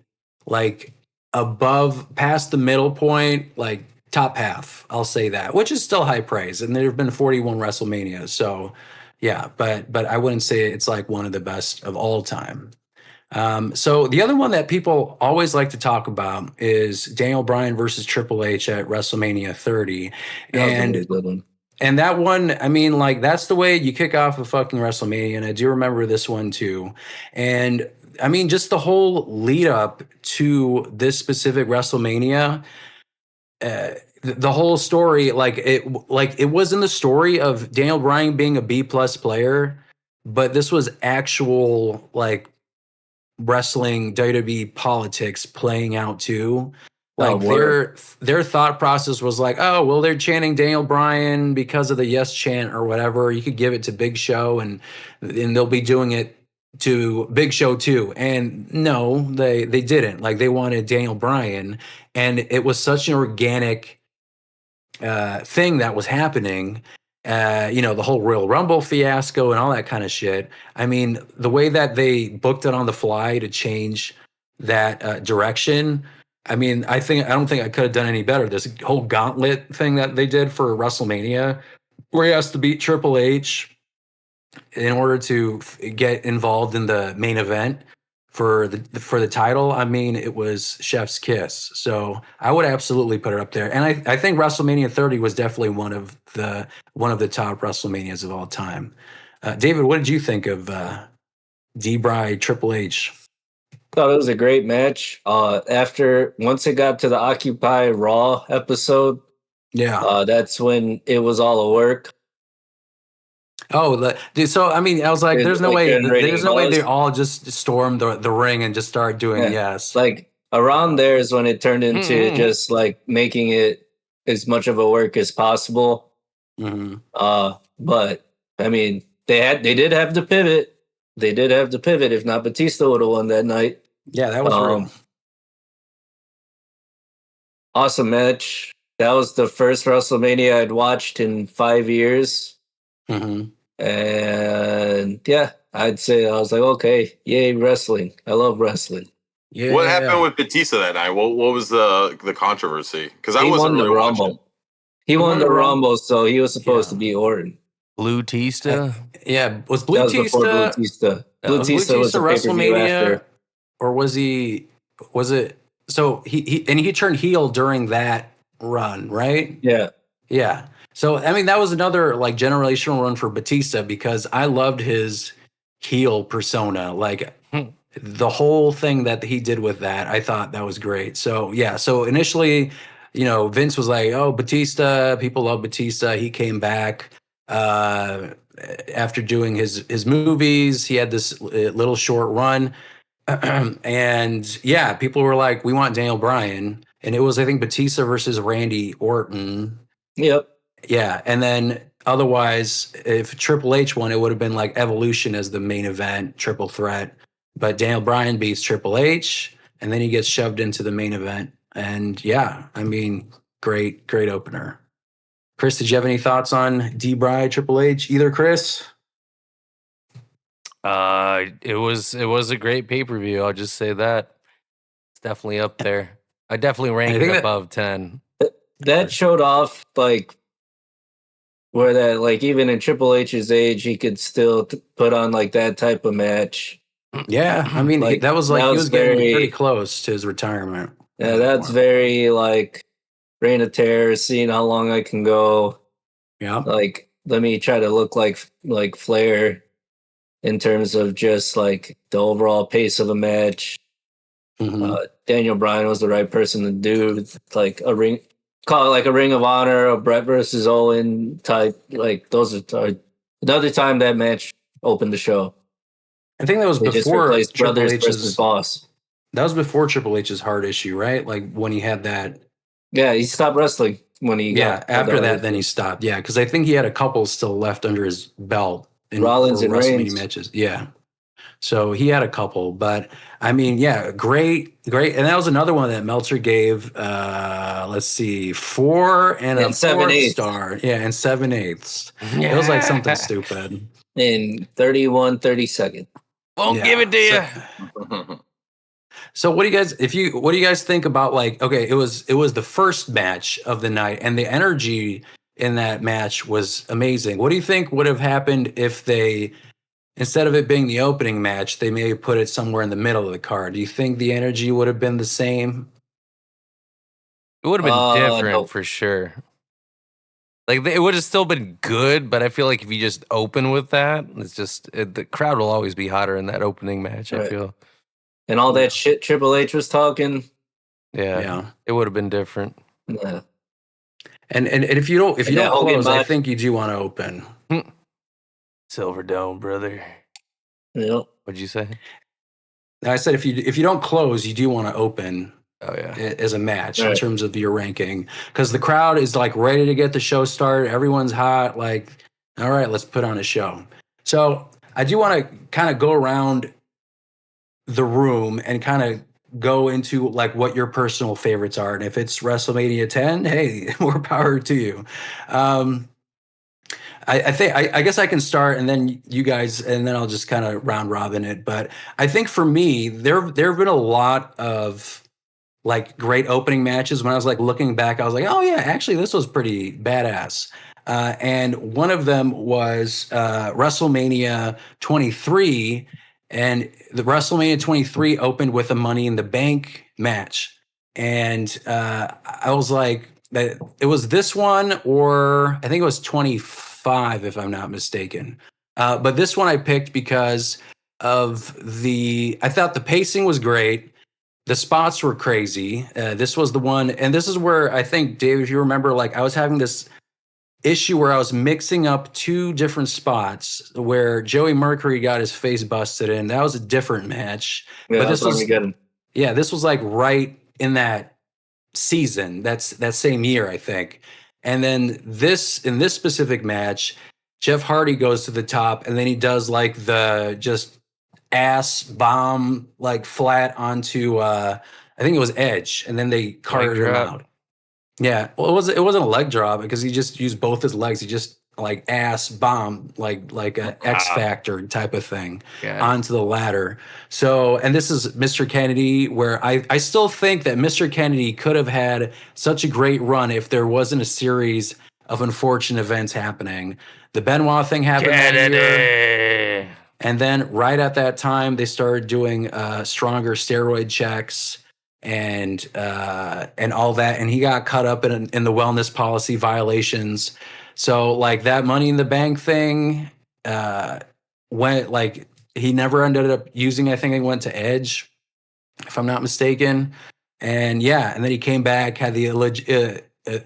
like above, past the middle point, like top half. I'll say that, which is still high praise. And there have been 41 WrestleManias, so yeah. But I wouldn't say it's like one of the best of all time. So the other one that people always like to talk about is Daniel Bryan versus Triple H at WrestleMania 30. And that one, I mean, like, that's the way you kick off a fucking WrestleMania. And I do remember this one too. And I mean, just the whole lead up to this specific WrestleMania, the whole story, like it wasn't the story of Daniel Bryan being a B+ player, but this was actual like wrestling WWE politics playing out too. Like their thought process was like, oh well, they're chanting Daniel Bryan because of the yes chant or whatever. You could give it to Big Show, and they'll be doing it to Big Show too. And no, they didn't. Like they wanted Daniel Bryan, and it was such an organic thing that was happening. The whole Royal Rumble fiasco and all that kind of shit. I mean, the way that they booked it on the fly to change that direction. I mean, I don't think I could have done any better. This whole gauntlet thing that they did for WrestleMania, where he has to beat Triple H in order to get involved in the main event for the title. I mean, it was chef's kiss. So I would absolutely put it up there. And I think WrestleMania 30 was definitely one of the top WrestleManias of all time. David, what did you think of D-Bry Triple H? Thought it was a great match. Once it got to the Occupy Raw episode, that's when it was all a work. Oh, dude! So I mean, I was like, "There's no way. There's no way they all just stormed the ring and just start doing yes." Like around there is when it turned into just like making it as much of a work as possible. But I mean, they did have to pivot. They did have to pivot. If not, Batista would have won that night. Yeah, that was real. Awesome match. That was the first WrestleMania I'd watched in 5 years. And yeah, I'd say I was like, okay, yay, wrestling. I love wrestling. Yeah. What happened with Batista that night? What was the controversy? Because I wasn't really watching. He won the Rumble, so he was supposed to be Orton. Blue Tista? Yeah, was Blue Tista? Blue Tista was WrestleMania, or was he? Was it? So he turned heel during that run, right? Yeah. Yeah. So I mean, that was another like generational run for Batista because I loved his heel persona, like the whole thing that he did with that. I thought that was great. So yeah. So initially, Vince was like, "Oh, Batista, people love Batista." He came back after doing his movies. He had this little short run, and yeah, people were like, "We want Daniel Bryan," and it was I think Batista versus Randy Orton. Yep. Yeah, and then otherwise, if Triple H won, it would have been like Evolution as the main event, triple threat. But Daniel Bryan beats Triple H, and then he gets shoved into the main event. And yeah, I mean, great opener. Chris, did you have any thoughts on D-Bry Triple H? Either Chris? It was a great pay-per-view. I'll just say that. It's definitely up there. I definitely rank it above 10. That showed off like where that like even in Triple H's age he could still put on like that type of match. Yeah, I mean like, that was like he was getting pretty close to his retirement. Yeah, that's very like Reign of Terror, seeing how long I can go. Yeah, like let me try to look like Flair in terms of just like the overall pace of a match. Daniel Bryan was the right person to do like a ring. Call it like a Ring of Honor, a Bret versus Owen type. Like those are another time that match opened the show. I think that was before Triple H's versus Boss. That was before Triple H's heart issue, right? Like when he had that. Yeah, he stopped wrestling when he. Yeah, after that, then he stopped. Yeah, because I think he had a couple still left under his belt in Rollins and WrestleMania Reigns matches. Yeah. So he had a couple, but I mean, yeah, great. And that was another one that Meltzer gave, let's see, 4 and a 4th star. Yeah, and 7/8. Yeah. It was like something stupid. In 30 seconds. Won't give it to you. So what do you guys think about like, okay, it was the first match of the night and the energy in that match was amazing. What do you think would have happened if they, instead of it being the opening match, they maybe put it somewhere in the middle of the card? Do you think the energy would have been the same? It would have been different for sure. Like it would have still been good, but I feel like if you just open with that, it's just the crowd will always be hotter in that opening match. Right. I feel, and all that shit Triple H was talking. Yeah, it would have been different. Yeah, And if you don't And then Hogan close, I match. think you do want to open. Silver Dome, brother. Yeah. What'd you say? I said if you don't close, you do want to open Oh yeah. as a match in Right. terms of your ranking, because the crowd is like ready to get the show started. Everyone's hot. Like, all right, let's put on a show. So I do want to kind of go around the room and kind of go into like what your personal favorites are. And if it's WrestleMania 10, hey, more power to you. I guess I can start, and then you guys, and then I'll just kind of round robin it. But I think for me, there have been a lot of like great opening matches. When I was like looking back, I was like, oh yeah, actually this was pretty badass. And one of them was WrestleMania 23, and the WrestleMania 23 opened with a Money in the Bank match, and I was like, it was this one, or I think it was 25, if I'm not mistaken. But this one I picked because of I thought the pacing was great. The spots were crazy. This was the one, and this is where I think, Dave, if you remember, like I was having this issue where I was mixing up two different spots where Joey Mercury got his face busted in. That was a different match. Yeah, But this was, Armageddon. yeah, this was like right in that season. That's that same year, I think. And then in this specific match, Jeff Hardy goes to the top, and then he does like the just ass bomb like flat onto I think it was Edge, and then they carted him drop. out. Yeah, well, it wasn't a leg drop because he just used both his legs. He just like ass bomb like a X Factor type of thing onto the ladder. So, and this is Mr. Kennedy, where I still think that Mr. Kennedy could have had such a great run if there wasn't a series of unfortunate events happening. The Benoit thing happened that year. And then right at that time, they started doing stronger steroid checks and all that. And he got caught up in the wellness policy violations. So like that Money in the Bank thing went like he never ended up using. I think it went to Edge, if I'm not mistaken. And yeah, and then he came back, had the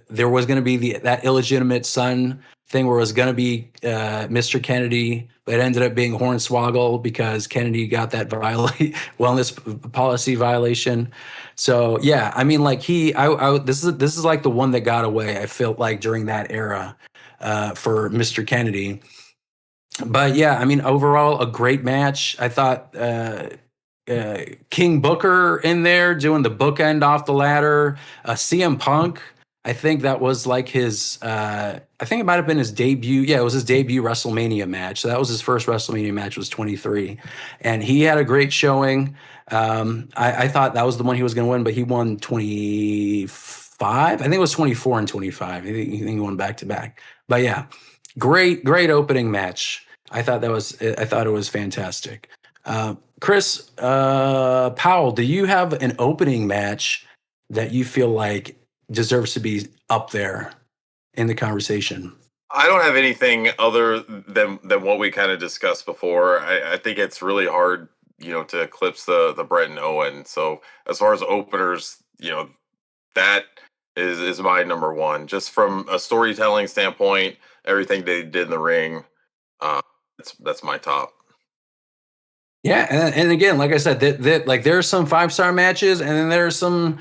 there was going to be that illegitimate son thing where it was going to be Mr. Kennedy, but it ended up being Hornswoggle because Kennedy got that wellness policy violation. So yeah, I mean, like this is like the one that got away. I felt like during that era for Mr. Kennedy. But yeah, I mean, overall, a great match. I thought King Booker in there doing the bookend off the ladder. CM Punk, I think that was like his, I think it might have been his debut. Yeah, it was his debut WrestleMania match. So that was his first WrestleMania match, was 23. And he had a great showing. I thought that was the one he was going to win, but he won 25. I think it was 24 and 25. I think he won back to back. But yeah, great opening match. I thought it was fantastic. Chris Powell, do you have an opening match that you feel like deserves to be up there in the conversation? I don't have anything other than what we kind of discussed before. I think it's really hard, to eclipse the Bret and Owen. So as far as openers, that is my number one. Just from a storytelling standpoint, everything they did in the ring, that's my top. Yeah, and again, like I said, that like there are some 5-star matches, and then there are some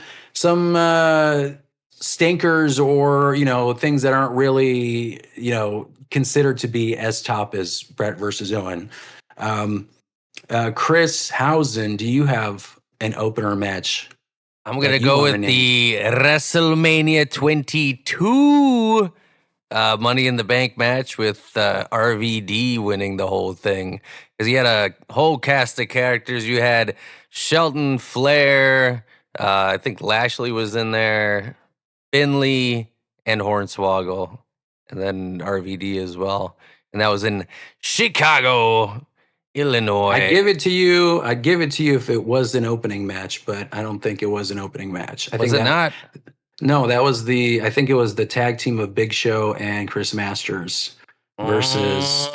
stinkers or things that aren't really considered to be as top as Bret versus Owen. Chris Housen, do you have an opener match? I'm gonna go with the WrestleMania 22 Money in the Bank match with RVD winning the whole thing, because he had a whole cast of characters. You had Shelton, Flair, I think Lashley was in there, Finley, and Hornswoggle, and then RVD as well. And that was in Chicago, Illinois. I'd give it to you if it was an opening match, but I don't think it was an opening match. Was it not? No, that was I think it was the tag team of Big Show and Chris Masters versus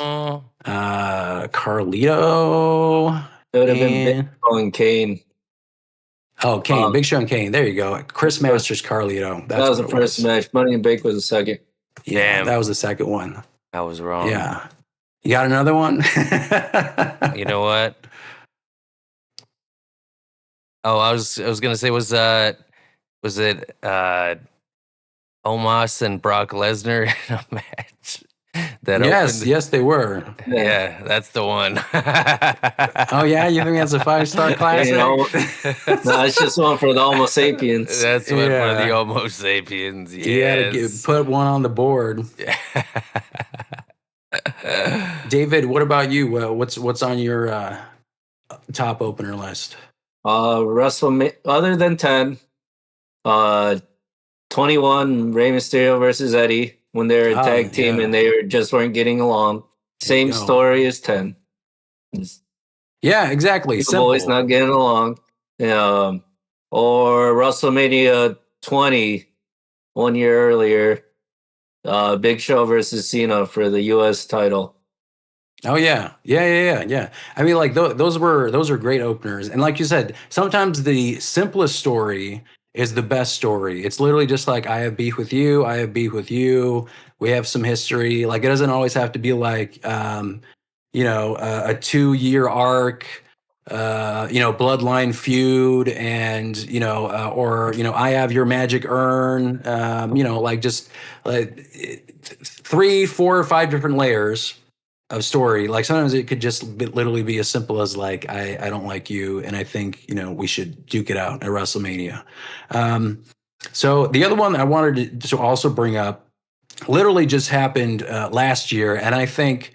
Carlito. It would have been Big Show and Kane. Oh, Kane, Big Show and Kane. There you go. Chris Masters, Carlito. That's that was what the it first was. match. Money in the Bank was the second. Yeah, Damn. that was the second one. I was wrong. Yeah. You got another one? You know what? Oh, I was gonna say was it Omos and Brock Lesnar in a match that Yes, opened? yes, they were. Yeah, that's the one. Oh yeah, you think that's a 5-star classic? You know, no, it's just one for the Homo sapiens. That's one for the Yeah. Homo sapiens. You had to Yes. put one on the board. David, what about you? What's on your top opener list? WrestleMania, other than 10, 21, Rey Mysterio versus Eddie when they were a Oh, tag team yeah. and they just weren't getting along. There you Same go. story as 10. Just Yeah, exactly. the Simple. boys not getting along. Or WrestleMania 20, 1 year earlier, Big Show versus Cena for the U.S. title. Oh yeah. I mean, like those are great openers, and like you said, sometimes the simplest story is the best story. It's literally just like, I have beef with you, I have beef with you. We have some history. Like, it doesn't always have to be like, a 2-year arc. Bloodline feud, and I have your magic urn. Like just like 3, 4, or 5 different layers of story. Like sometimes it could just literally be as simple as like, I don't like you, and I think we should duke it out at WrestleMania. So the other one I wanted to also bring up literally just happened last year, and I think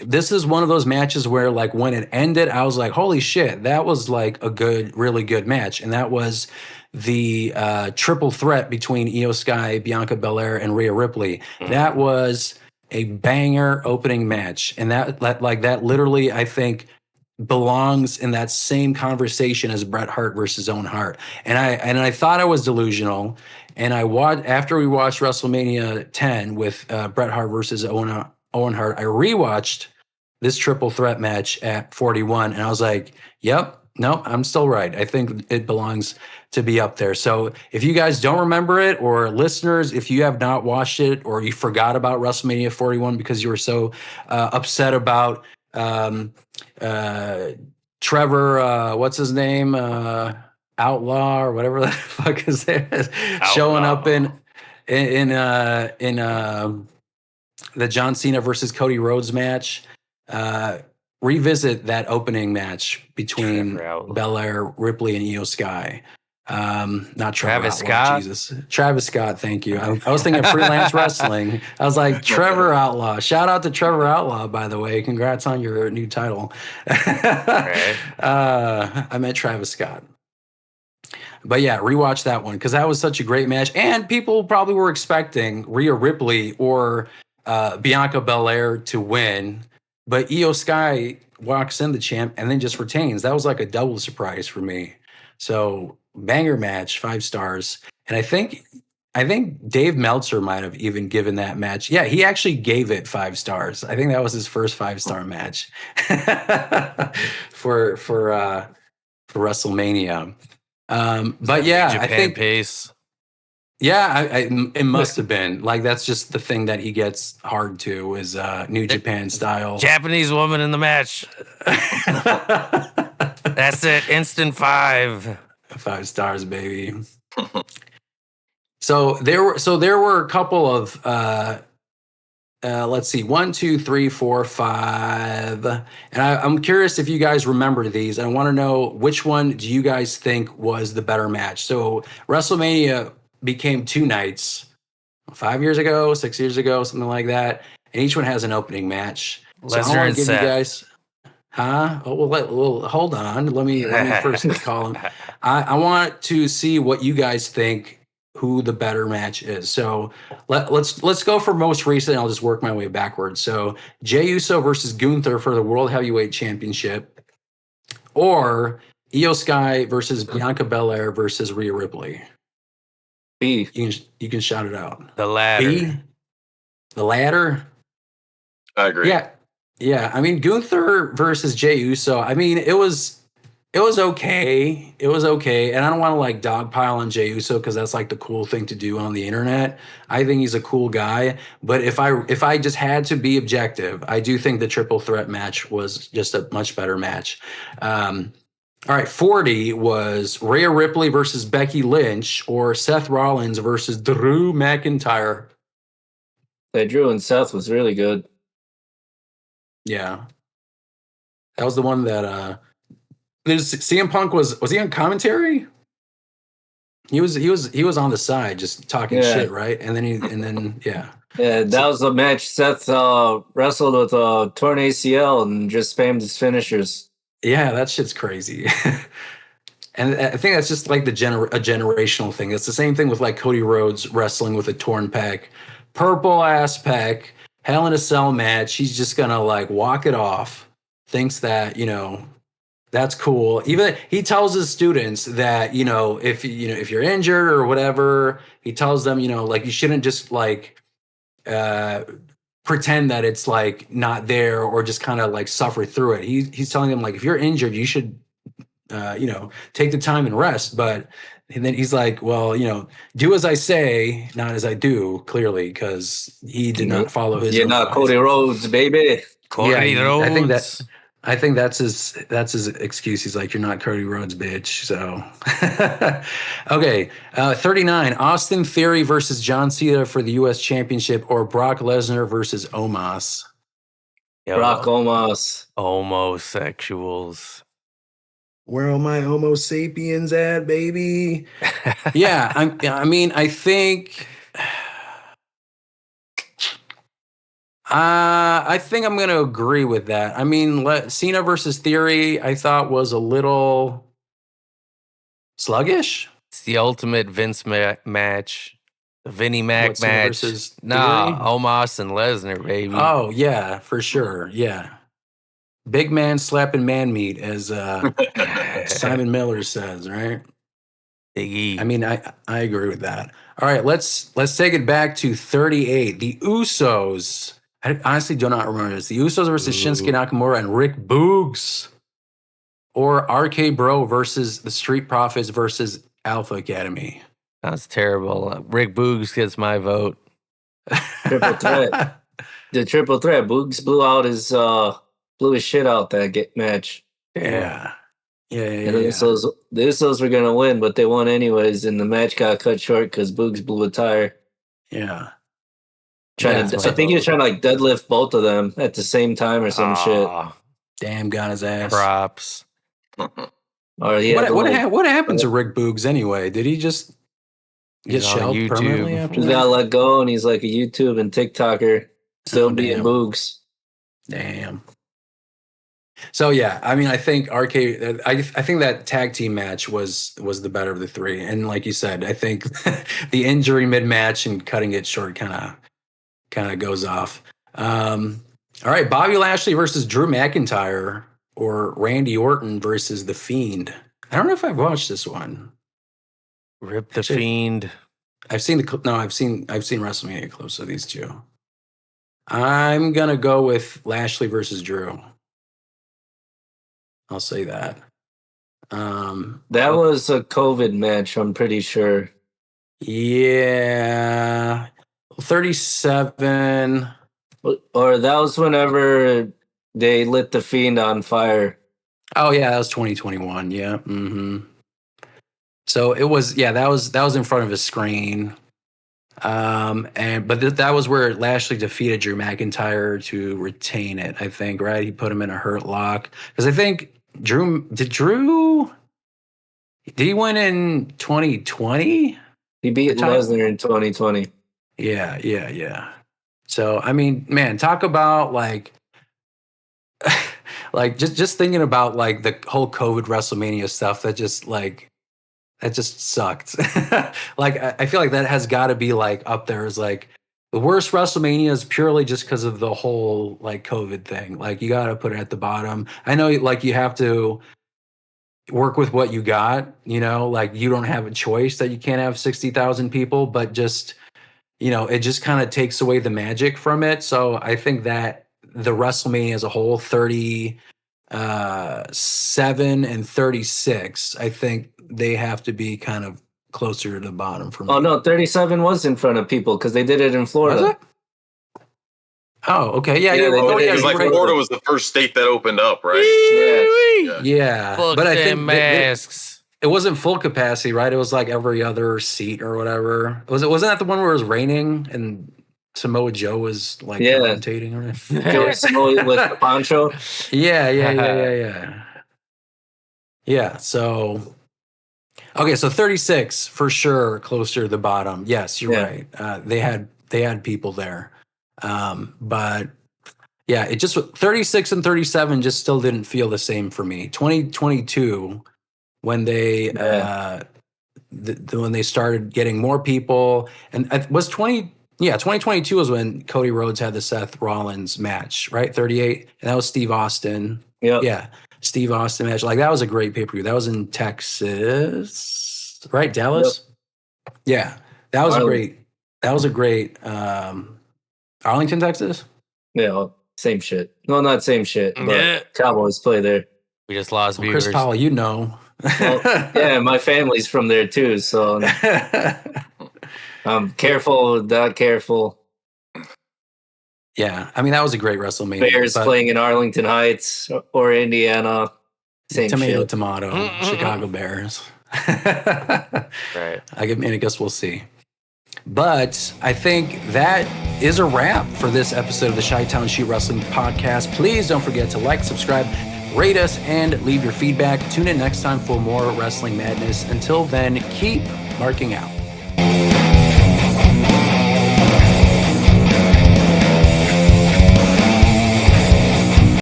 this is one of those matches where, like, when it ended, I was like, holy shit, that was like a really good match. And that was the triple threat between Io Sky, Bianca Belair, and Rhea Ripley. That was a banger opening match, and that literally, I think, belongs in that same conversation as Bret Hart versus Owen Hart. And I thought I was delusional. And after we watched WrestleMania 10 with Bret Hart versus Owen Hart, I rewatched this triple threat match at 41, and I was like, yep, no, I'm still right. I think it belongs to be up there. So if you guys don't remember it, or listeners, if you have not watched it, or you forgot about WrestleMania 41 because you were so upset about Trevor, what's his name? Outlaw, or whatever the fuck his name is, showing up in the John Cena versus Cody Rhodes match. Revisit that opening match between Belair, Ripley, and Io Sky. Not Travis Outlaw, Scott. Jesus, Travis Scott. Thank you. I was thinking of freelance wrestling. I was like, Trevor Outlaw. Shout out to Trevor Outlaw, by the way. Congrats on your new title. Right. I meant Travis Scott. But yeah, rewatch that one because that was such a great match, and people probably were expecting Rhea Ripley or Bianca Belair to win, but Io Sky walks in the champ and then just retains. That was like a double surprise for me. So banger match, 5 stars, and I think Dave Meltzer might have even given that match. Yeah, he actually gave it 5 stars. I think that was his first 5-star match for WrestleMania. But yeah, Japan I think pace. Yeah, it must have been. Like, that's just the thing that he gets hard to is New Japan style. Japanese woman in the match. That's it. Instant 5. 5 stars, baby. So there were a couple of let's see, 1, 2, 3, 4, 5. And I'm curious if you guys remember these. I want to know, which one do you guys think was the better match? So WrestleMania became 2 nights 5 years ago, 6 years ago, something like that. And each one has an opening match. So I Lesnar want and to give Seth. you guys, Oh, well, hold on. Let me first call him. I want to see what you guys think who the better match is. So let's go for most recent. I'll just work my way backwards. So Jey Uso versus Gunther for the World Heavyweight Championship, or Io Sky versus Bianca Belair versus Rhea Ripley. B. You can shout it out. The ladder. B. The ladder. I agree. Yeah. I mean, Gunther versus Jey Uso. I mean, it was It was okay. It was okay. And I don't want to like dogpile on Jey Uso because that's like the cool thing to do on the internet. I think he's a cool guy. But if I just had to be objective, I do think the triple threat match was just a much better match. All right, 40 was Rhea Ripley versus Becky Lynch or Seth Rollins versus Drew McIntyre. That Drew and Seth was really good. Yeah. That was the one that there's CM Punk was he on commentary? He was on the side just talking shit, right? And then yeah. Yeah, that was the match. Seth wrestled with a torn ACL and just spammed his finishers. Yeah, that shit's crazy. And I think that's just like a generational thing. It's the same thing with like Cody Rhodes wrestling with a torn pec, purple ass pec, Hell in a Cell match. He's just gonna like walk it off. Thinks that that's cool. Even he tells his students that if you're injured or whatever, he tells them like you shouldn't just like pretend that it's like not there or just kind of like suffer through it. He's telling them like if you're injured, you should take the time and rest. And then he's like, well, do as I say, not as I do, clearly, because he did not follow his. You're not Cody Rhodes, baby. Cody Rhodes. I think that's his excuse. He's like, you're not Cody Rhodes, bitch. So, okay. 39, Austin Theory versus John Cena for the U.S. Championship or Brock Lesnar versus Omos. Brock Omos. Homosexuals. Where are my Homo sapiens at, baby? Yeah, I mean, I think... I think I'm going to agree with that. I mean, Cena versus Theory, I thought was a little sluggish. It's the ultimate Vince match. The Vinnie Mac Cena match. versus Nah, Theory? Omos and Lesnar, baby. Oh, yeah, for sure. Yeah. Big man slapping man meat, as Simon Miller says, right? Big E. I mean, I agree with that. All right, let's take it back to 38. The Usos. I honestly do not remember this. The Usos versus Shinsuke Nakamura and Rick Boogs. Or RK Bro versus the Street Profits versus Alpha Academy. That's terrible. Rick Boogs gets my vote. Triple threat. The triple threat. Boogs blew his shit out that match. Yeah. And the Usos were gonna win, but they won anyways, and the match got cut short because Boogs blew a tire. Yeah. I think he was trying to like deadlift both of them at the same time or some shit. Damn, got his ass. Props. Or what happened to Rick Boogs anyway? Did he just get shelved permanently after he that? got let go, and he's like a YouTube and TikToker, still being Boogs. Damn. So yeah, I mean, I think I think that tag team match was the better of the three, and like you said, I think the injury mid match and cutting it short kind of goes off. All right, Bobby Lashley versus Drew McIntyre or Randy Orton versus The Fiend. I don't know if I've watched this one. Rip the Fiend. I've seen WrestleMania clips of these two. I'm gonna go with Lashley versus Drew. I'll say that. That was a COVID match, I'm pretty sure. Yeah. 37. Or that was whenever they lit The Fiend on fire. Oh yeah, that was 2021. Yeah. Mm-hmm. So it was, that was in front of a screen. But that was where Lashley defeated Drew McIntyre to retain it, I think, right? He put him in a hurt lock. Because I think did he win in 2020? He beat Lesnar in 2020. Yeah. So, I mean, man, talk about like just thinking about like the whole COVID WrestleMania stuff that just sucked. Like, I feel like that has got to be like up there as like the worst WrestleManias purely just because of the whole like COVID thing. Like, you got to put it at the bottom. I know like you have to work with what you got, like you don't have a choice that you can't have 60,000 people, but just, it just kind of takes away the magic from it. So I think that the WrestleMania as a whole, 30 7 and 36, I think they have to be kind of closer to the bottom for me. Oh no, 37 was in front of people because they did it in Was Florida. it? Oh, okay. Yeah, Yeah, you're, they oh, did yeah, it Because you're like right. Florida was the first state that opened up, right? Yes. Yeah, Fuck but I them think they, masks. it wasn't full capacity, right? It was like every other seat or whatever. Wasn't that the one where it was raining and Samoa Joe was like Yeah. commentating or anything? Killer Samoa with the poncho. Yeah. Yeah, so okay, so 36 for sure closer to the bottom. Yes, you're Yeah. right. They had people there. But yeah, it just 36 and 37 just still didn't feel the same for me. 2022 when they when they started getting more people, and it was 2022 was when Cody Rhodes had the Seth Rollins match, right? 38, and that was Steve Austin. Yep. Yeah, Steve Austin match. Like that was a great pay-per-view. That was in Texas, right? Dallas. Yeah, that was Arlington. a great Arlington, Texas. Yeah, same shit. No, not same shit. But Yeah. Cowboys play there. We just lost Well, viewers. Chris Powell, you know. Well, yeah, my family's from there too, so I'm careful, not careful. Yeah, I mean that was a great WrestleMania. Bears but playing in Arlington Heights or Indiana. Same tomato, shit. tomato, Chicago Bears. Right. I guess we'll see. But I think that is a wrap for this episode of the Chi-Town Shoot Wrestling Podcast. Please don't forget to like, subscribe, rate us, and leave your feedback. Tune in next time for more wrestling madness. Until then, keep marking out.